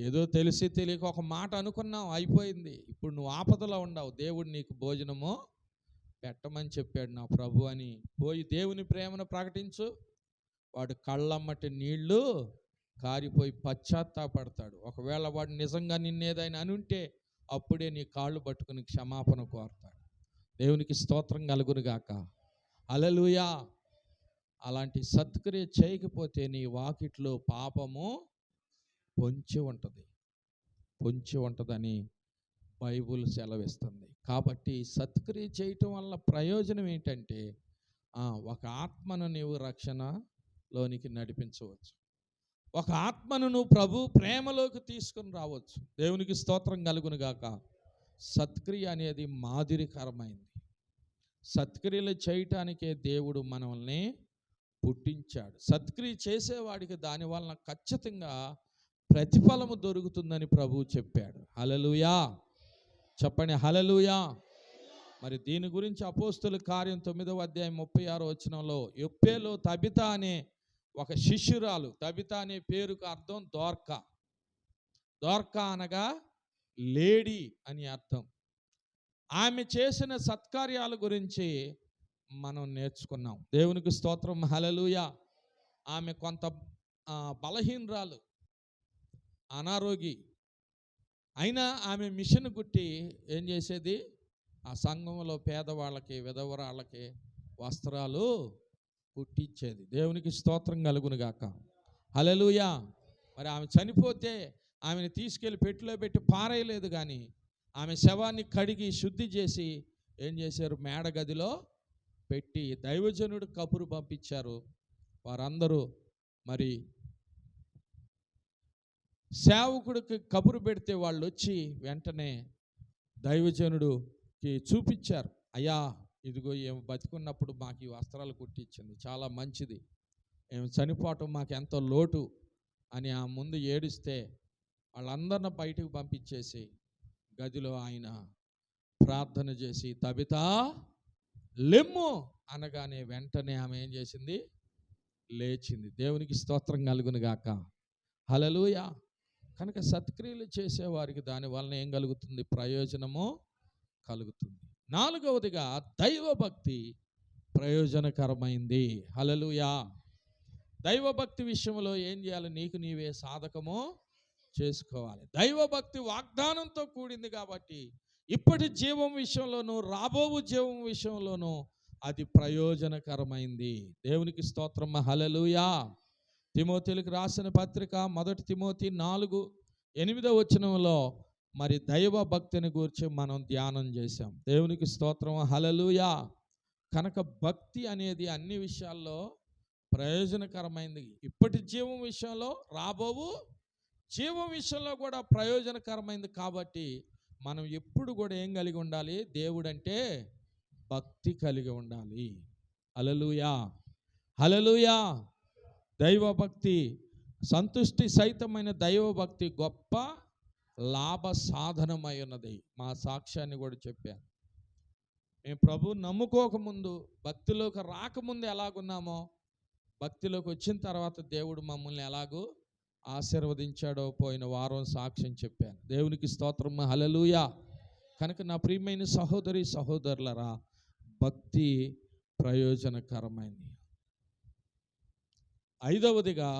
ఏదో తెలిసి తెలియక ఒక మాట అనుకున్నాం, అయిపోయింది. ఇప్పుడు నువ్వు ఆపదలో ఉండవు, దేవుడు నీకు భోజనము పెట్టమని చెప్పాడు నా ప్రభు అని పోయి దేవుని ప్రేమను ప్రకటించు. వాడు కళ్ళమ్మటి నీళ్లు కారిపోయి పశ్చాత్తాపడతాడు. ఒకవేళ వాడు నిజంగా నిన్నేదైనా అనుంటే అప్పుడే నీ కాళ్ళు పట్టుకుని క్షమాపణ కోరతాడు. దేవునికి స్తోత్రం కలుగును గాక. హల్లెలూయా. అలాంటి సత్క్రియ చేయకపోతే నీ వాకిట్లో పాపము పొంచి ఉంటుందని బైబుల్ సెలవిస్తుంది. కాబట్టి సత్క్రియ చేయటం వల్ల ప్రయోజనం ఏంటంటే, ఒక ఆత్మను నీవు రక్షణలోనికి నడిపించవచ్చు, ఒక ఆత్మను నువ్వు ప్రభు ప్రేమలోకి తీసుకుని రావచ్చు. దేవునికి స్తోత్రం కలుగును గాక. సత్క్రియ అనేది మాదిరికరమైంది. సత్క్రియలు చేయటానికే దేవుడు మనల్ని పుట్టించాడు. సత్క్రియ చేసేవాడికి దాని వలన ఖచ్చితంగా ప్రతిఫలము దొరుకుతుందని ప్రభువు చెప్పాడు. హల్లెలూయా. చెప్పండి హల్లెలూయా. మరి దీని గురించి అపోస్తుల కార్యం 9వ అధ్యాయం 36వ వచనంలో, యొప్పేలో తబిత అనే ఒక శిష్యురాలు, తబిత అనే పేరుకు అర్థం దోర్కా అనగా లేడీ అని అర్థం. ఆమె చేసిన సత్కార్యాల గురించి మనం నేర్చుకున్నాం. దేవునికి స్తోత్రం. హల్లెలూయా. ఆమె కొంత బలహీనరాలు, అనారోగి అయినా ఆమె మిషన్ కుట్టి ఏం చేసేది, ఆ సంఘంలో పేదవాళ్ళకి, విధవరాళ్ళకి వస్త్రాలు కుట్టించేది. దేవునికి స్తోత్రం కలుగును గాక. హల్లెలూయా. మరి ఆమె చనిపోతే ఆమెను తీసుకెళ్ళి పెట్టెలో పెట్టి పారేయలేదు, కానీ ఆమె శవాన్ని కడిగి శుద్ధి చేసి ఏం చేశారు, మేడగదిలో పెట్టి దైవజనుడు కబురు పంపించారు. వారందరూ మరి సేవకుడికి కబురు పెడితే వాళ్ళు వచ్చి వెంటనే దైవజనుడికి చూపించారు. అయ్యా ఇదిగో ఏమి బతికున్నప్పుడు మాకు ఈ వస్త్రాలు కుట్టించింది, చాలా మంచిది, ఏమి చనిపోవటం మాకు ఎంతో లోటు అని ఆ ముందు ఏడిస్తే వాళ్ళందరిని బయటకు పంపించేసి గదిలో ఆయన ప్రార్థన చేసి తబితా లెమ్ము అనగానే వెంటనే ఆమె ఏం చేసింది, లేచింది. దేవునికి స్తోత్రం కలుగును గాక. హల్లెలూయా. కనుక సత్క్రియలు చేసేవారికి దాని వలన ఏం కలుగుతుంది, ప్రయోజనము కలుగుతుంది. 4వదిగా దైవభక్తి ప్రయోజనకరమైంది. హల్లెలూయా. దైవభక్తి విషయంలో ఏం చేయాలి, నీకు నీవే సాధకము చేసుకోవాలి. దైవభక్తి వాగ్దానంతో కూడింది కాబట్టి ఇప్పటి జీవం విషయంలోనూ రాబోవు జీవం విషయంలోనూ అది ప్రయోజనకరమైంది. దేవునికి స్తోత్రం. హల్లెలూయా. తిమోతిలకు రాసిన పత్రిక 1 తిమోతి 4:8 మరి దైవ భక్తిని గురించి మనం ధ్యానం చేశాం. దేవునికి స్తోత్రం. హల్లెలూయా. కనుక భక్తి అనేది అన్ని విషయాల్లో ప్రయోజనకరమైంది. ఇప్పటి జీవం విషయంలో రాబోవు జీవం విషయంలో కూడా ప్రయోజనకరమైంది. కాబట్టి మనం ఎప్పుడు కూడా ఏం కలిగి ఉండాలి? దేవుడంటే భక్తి కలిగి ఉండాలి. హల్లెలూయా. హల్లెలూయా. దైవభక్తి, సంతుష్టి సహితమైన దైవభక్తి గొప్ప లాభ సాధనమై ఉన్నది. మా సాక్ష్యాన్ని కూడా చెప్పాను. మేము ప్రభు నమ్ముకోకముందు, భక్తిలోకి రాకముందు ఎలాగున్నామో, భక్తిలోకి వచ్చిన తర్వాత దేవుడు మమ్మల్ని ఎలాగూ ఆశీర్వదించాడో పోయిన వారం సాక్ష్యం చెప్పాను. దేవునికి స్తోత్రం. హల్లెలూయా. కనుక నా ప్రియమైన సహోదరి సహోదరులరా, భక్తి ప్రయోజనకరమైంది. ఐదవదిగా,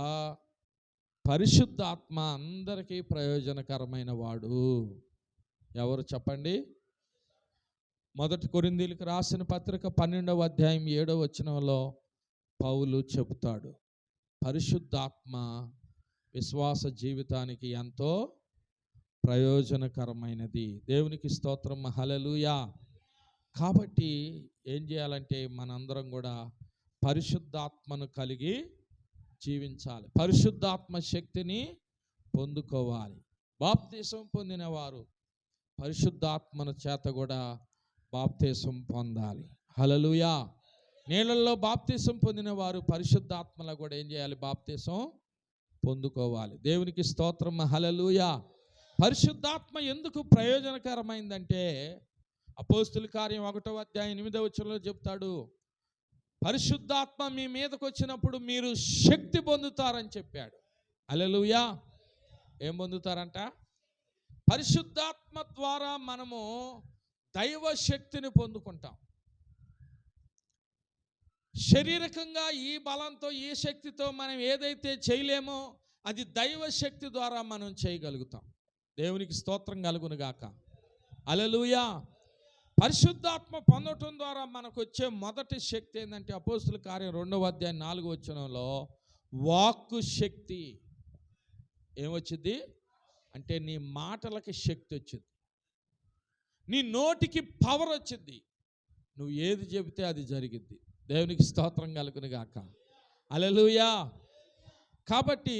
పరిశుద్ధాత్మ అందరికీ ప్రయోజనకరమైన వాడు. ఎవరు చెప్పండి? 1 కొరింథీయులకు రాసిన పత్రిక 12:7 పౌలు చెబుతాడు, పరిశుద్ధాత్మ విశ్వాస జీవితానికి ఎంతో ప్రయోజనకరమైనది. దేవునికి స్తోత్రం. హల్లెలూయా. కాబట్టి ఏం చేయాలంటే మనందరం కూడా పరిశుద్ధాత్మను కలిగి జీవించాలి. పరిశుద్ధాత్మ శక్తిని పొందుకోవాలి. బాప్తీసం పొందిన వారు పరిశుద్ధాత్మను చేత కూడా బాప్తీసం పొందాలి. హల్లెలూయా. నీళ్ళల్లో బాప్తీసం పొందిన వారు పరిశుద్ధాత్మలో కూడా ఏం చేయాలి? బాప్తీసం పొందుకోవాలి. దేవునికి స్తోత్రం. హల్లెలూయా. పరిశుద్ధాత్మ ఎందుకు ప్రయోజనకరమైందంటే, అపోస్తుల కార్యం 1:8 చెప్తాడు, పరిశుద్ధాత్మ మీ మీదకి వచ్చినప్పుడు మీరు శక్తి పొందుతారని చెప్పాడు. హల్లెలూయా. ఏం పొందుతారంట? పరిశుద్ధాత్మ ద్వారా మనము దైవ శక్తిని పొందుకుంటాం. శారీరకంగా ఈ బలంతో, ఈ శక్తితో మనం ఏదైతే చేయలేమో అది దైవ శక్తి ద్వారా మనం చేయగలుగుతాం. దేవునికి స్తోత్రం కలుగును గాక. హల్లెలూయా. పరిశుద్ధాత్మ పొందటం ద్వారా మనకు వచ్చే మొదటి శక్తి ఏంటంటే, అపోస్తుల కార్యం 2:4 వాక్కు శక్తి. ఏమొచ్చింది అంటే, నీ మాటలకి శక్తి వచ్చింది, నీ నోటికి పవర్ వచ్చింది, నువ్వు ఏది చెబితే అది జరిగిద్ది. దేవునికి స్తోత్రం కలుగును గాక. హల్లెలూయా. కాబట్టి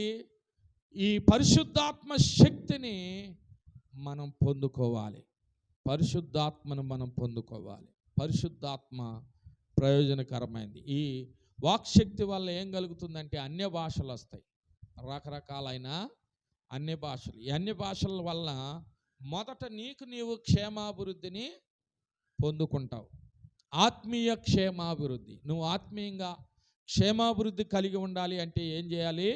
ఈ పరిశుద్ధాత్మ శక్తిని మనం పొందుకోవాలి. పరిశుద్ధాత్మను మనం పొందుకోవాలి. పరిశుద్ధాత్మ ప్రయోజనకరమైనది. ఈ వాక్శక్తి వల్ల ఏం కలుగుతుందంటే, అన్య భాషలు వస్తాయి, రకరకాలైన అన్య భాషలు. ఈ అన్య భాషల వల్ల మొదట నీవు క్షేమాభివృద్ధిని పొందుకుంటావు. ఆత్మీయ క్షేమాభివృద్ధి. నువ్వు ఆత్మీయంగా క్షేమాభివృద్ధి కలిగి ఉండాలి అంటే ఏం చేయాలి?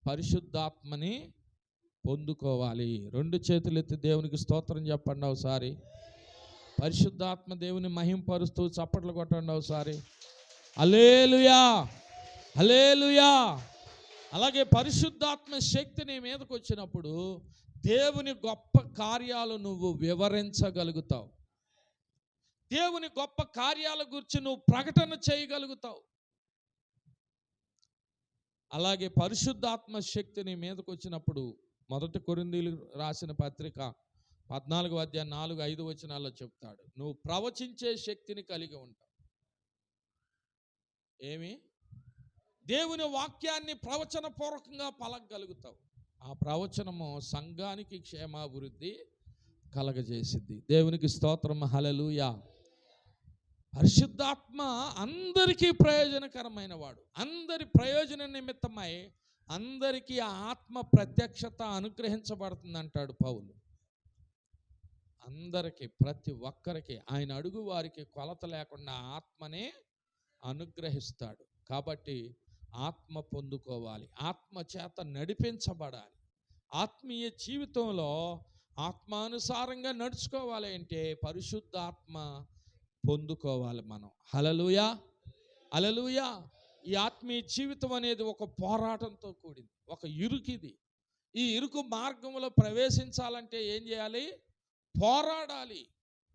పరిశుద్ధాత్మని పొందుకోవాలి. 2 చేతులు ఎత్తి దేవునికి స్తోత్రం చెప్పండి ఒకసారి. పరిశుద్ధాత్మ దేవుని మహింపరుస్తూ చప్పట్లు కొట్టండి ఒకసారి. హల్లెలూయా. హల్లెలూయా. అలాగే పరిశుద్ధాత్మ శక్తి నీ మీదకి వచ్చినప్పుడు దేవుని గొప్ప కార్యాలు నువ్వు వివరించగలుగుతావు. దేవుని గొప్ప కార్యాల గురించి నువ్వు ప్రకటన చేయగలుగుతావు. అలాగే పరిశుద్ధాత్మ శక్తి నీ మీదకి వచ్చినప్పుడు 1 కొరింథీయులకు రాసిన పత్రిక 14:4-5 చెప్తాడు, నువ్వు ప్రవచించే శక్తిని కలిగి ఉంటావు. ఏమి? దేవుని వాక్యాన్ని ప్రవచన పూర్వకంగా పలకగలుగుతావు. ఆ ప్రవచనము సంఘానికి క్షేమాభివృద్ధి కలగజేసిద్ది. దేవునికి స్తోత్రం. హల్లెలూయా. పరిశుద్ధాత్మ అందరికీ ప్రయోజనకరమైన వాడు. అందరి ప్రయోజన నిమిత్తమై అందరికీ ఆ ఆత్మ ప్రత్యక్షత అనుగ్రహించబడుతుంది అంటాడు పౌలు. అందరికీ, ప్రతి ఒక్కరికి ఆయన అడుగు వారికి కొలత లేకుండా ఆత్మనే అనుగ్రహిస్తాడు. కాబట్టి ఆత్మ పొందుకోవాలి, ఆత్మ చేత నడిపించబడాలి. ఆత్మీయ జీవితంలో ఆత్మానుసారంగా నడుచుకోవాలి అంటే పరిశుద్ధాత్మ పొందుకోవాలి మనం. హల్లెలూయా. హల్లెలూయా. ఈ ఆత్మీయ జీవితం అనేది ఒక పోరాటంతో కూడింది, ఒక ఇరుకిది. ఈ ఇరుకు మార్గంలో ప్రవేశించాలంటే ఏం చేయాలి? పోరాడాలి.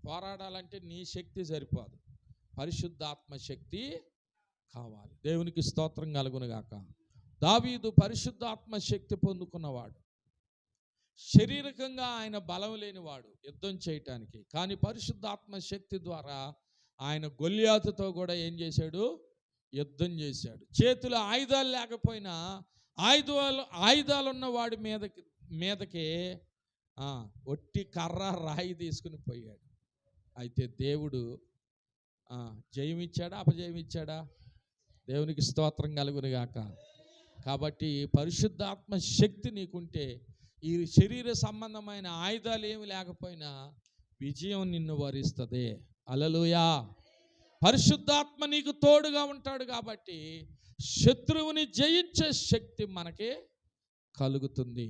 పోరాడాలంటే నీ శక్తి సరిపోదు, పరిశుద్ధాత్మ శక్తి కావాలి. దేవునికి స్తోత్రం కలుగునుగాక. దావీదు పరిశుద్ధాత్మ శక్తి పొందుకున్నవాడు. శారీరకంగా ఆయన బలం లేనివాడు యుద్ధం చేయటానికి, కానీ పరిశుద్ధాత్మ శక్తి ద్వారా ఆయన గొల్యాతుతో కూడా ఏం చేశాడు? యుద్ధం చేశాడు. చేతులు ఆయుధాలు లేకపోయినా ఆయుధాలు ఉన్న వాడి మీదకి ఒట్టి కర్ర రాయి తీసుకుని పోయాడు. అయితే దేవుడు జయమిచ్చాడా అపజయమిచ్చాడా? దేవునికి స్తోత్రం కలుగునుగాక. కాబట్టి పరిశుద్ధాత్మ శక్తి నీకుంటే ఈ శరీర సంబంధమైన ఆయుధాలు ఏమి లేకపోయినా విజయం నిన్ను వరిస్తుంది. హల్లెలూయా. పరిశుద్ధాత్మ నీకు తోడుగా ఉంటాడు కాబట్టి శత్రువుని జయించే శక్తి మనకి కలుగుతుంది.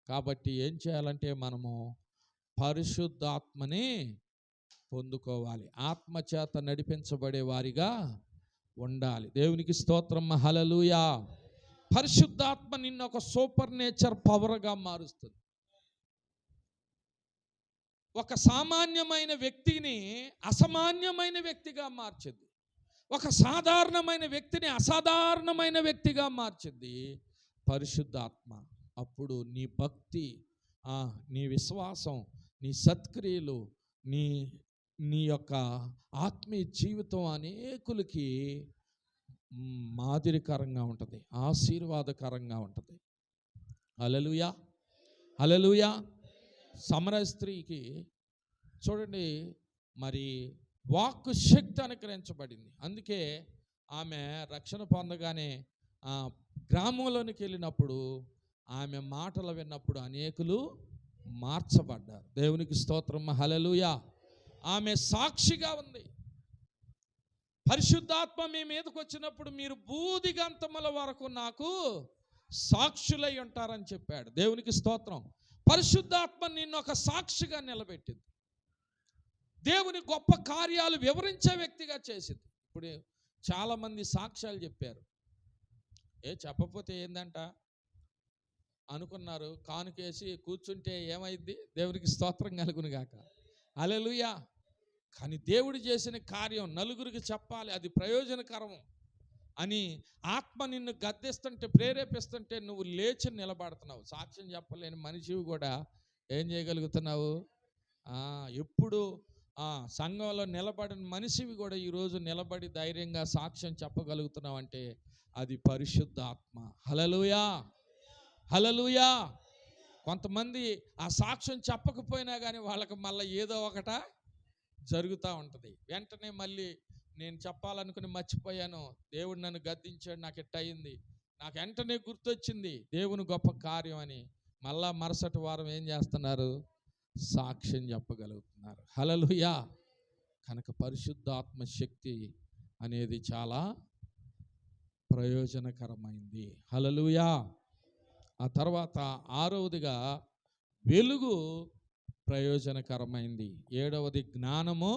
కాబట్టి ఏం చేయాలంటే మనము పరిశుద్ధాత్మని పొందుకోవాలి, ఆత్మచేత నడిపించబడే వారిగా ఉండాలి. దేవునికి స్తోత్రం. హల్లెలూయా. పరిశుద్ధాత్మ నిన్ను ఒక సూపర్ నేచర్ పవర్గా మారుస్తుంది. ఒక సామాన్యమైన వ్యక్తిని అసామాన్యమైన వ్యక్తిగా మార్చింది. ఒక సాధారణమైన వ్యక్తిని అసాధారణమైన వ్యక్తిగా మార్చింది పరిశుద్ధాత్మ. అప్పుడు నీ భక్తి, నీ విశ్వాసం, నీ సత్క్రియలు, నీ యొక్క ఆత్మీయ జీవితం అనేకులకి మాదిరికరంగా ఉంటుంది, ఆశీర్వాదకరంగా ఉంటుంది. హల్లెలూయా. హల్లెలూయా. సమరయ స్త్రీకి చూడండి, మరి వాక్కు శక్తి అనుగ్రహించబడింది. అందుకే ఆమె రక్షణ పొందగానే గ్రామంలోనికి వెళ్ళినప్పుడు ఆమె మాటలు విన్నప్పుడు అనేకులు మార్చబడ్డారు. దేవునికి స్తోత్రం. హల్లెలూయా. ఆమె సాక్షిగా ఉంది. పరిశుద్ధాత్మ మీ మీదకి వచ్చినప్పుడు మీరు బూదిగంతముల వరకు నాకు సాక్షులై ఉంటారని చెప్పాడు. దేవునికి స్తోత్రం. పరిశుద్ధాత్మ నిన్ను ఒక సాక్షిగా నిలబెట్టింది. దేవుని గొప్ప కార్యాలు వివరించే వ్యక్తిగా చేసింది. ఇప్పుడు చాలామంది సాక్ష్యాలు చెప్పారు, చెప్పకపోతే ఏందంట అనుకున్నారు. కానుకేసి కూర్చుంటే ఏమైంది? దేవునికి స్తోత్రం కలుగునుగాక. హల్లెలూయా. కానీ దేవుడు చేసిన కార్యం నలుగురికి చెప్పాలి, అది ప్రయోజనకరం అని ఆత్మ నిన్ను గద్దిస్తుంటే, ప్రేరేపిస్తుంటే నువ్వు లేచి నిలబడుతున్నావు. సాక్ష్యం చెప్పలేని మనిషివి కూడా ఏం చేయగలుగుతున్నావు? ఎప్పుడు సంఘంలో నిలబడిన మనిషివి కూడా ఈరోజు నిలబడి ధైర్యంగా సాక్ష్యం చెప్పగలుగుతున్నావు అంటే అది పరిశుద్ధాత్మ. హల్లెలూయా. హల్లెలూయా. కొంతమంది ఆ సాక్ష్యం చెప్పకపోయినా కానీ వాళ్ళకి మళ్ళీ ఏదో ఒకట జరుగుతూ ఉంటుంది. వెంటనే మళ్ళీ నేను చెప్పాలనుకుని మర్చిపోయాను, దేవుడు నన్ను గద్దించాడు, నాకు ఎట్ట అయింది, నాకు వెంటనే గుర్తొచ్చింది దేవుని గొప్ప కార్యం అని మళ్ళా మరుసటి వారం ఏం చేస్తున్నారు? సాక్ష్యం చెప్పగలుగుతున్నారు. హల్లెలూయా. కనుక పరిశుద్ధాత్మ శక్తి అనేది చాలా ప్రయోజనకరమైంది. హల్లెలూయా. ఆ తర్వాత ఆరవదిగా వెలుగు ప్రయోజనకరమైంది. ఏడవది జ్ఞానము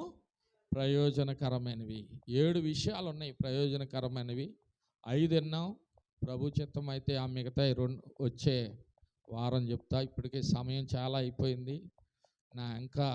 ప్రయోజనకరమైనవి. 7 విషయాలు ఉన్నాయి ప్రయోజనకరమైనవి. 5 విన్నాం. ప్రభు చిత్తం అయితే ఆ మిగతా 2 వచ్చే వారం చెప్తా. ఇప్పటికే సమయం చాలా అయిపోయింది. ఇంకా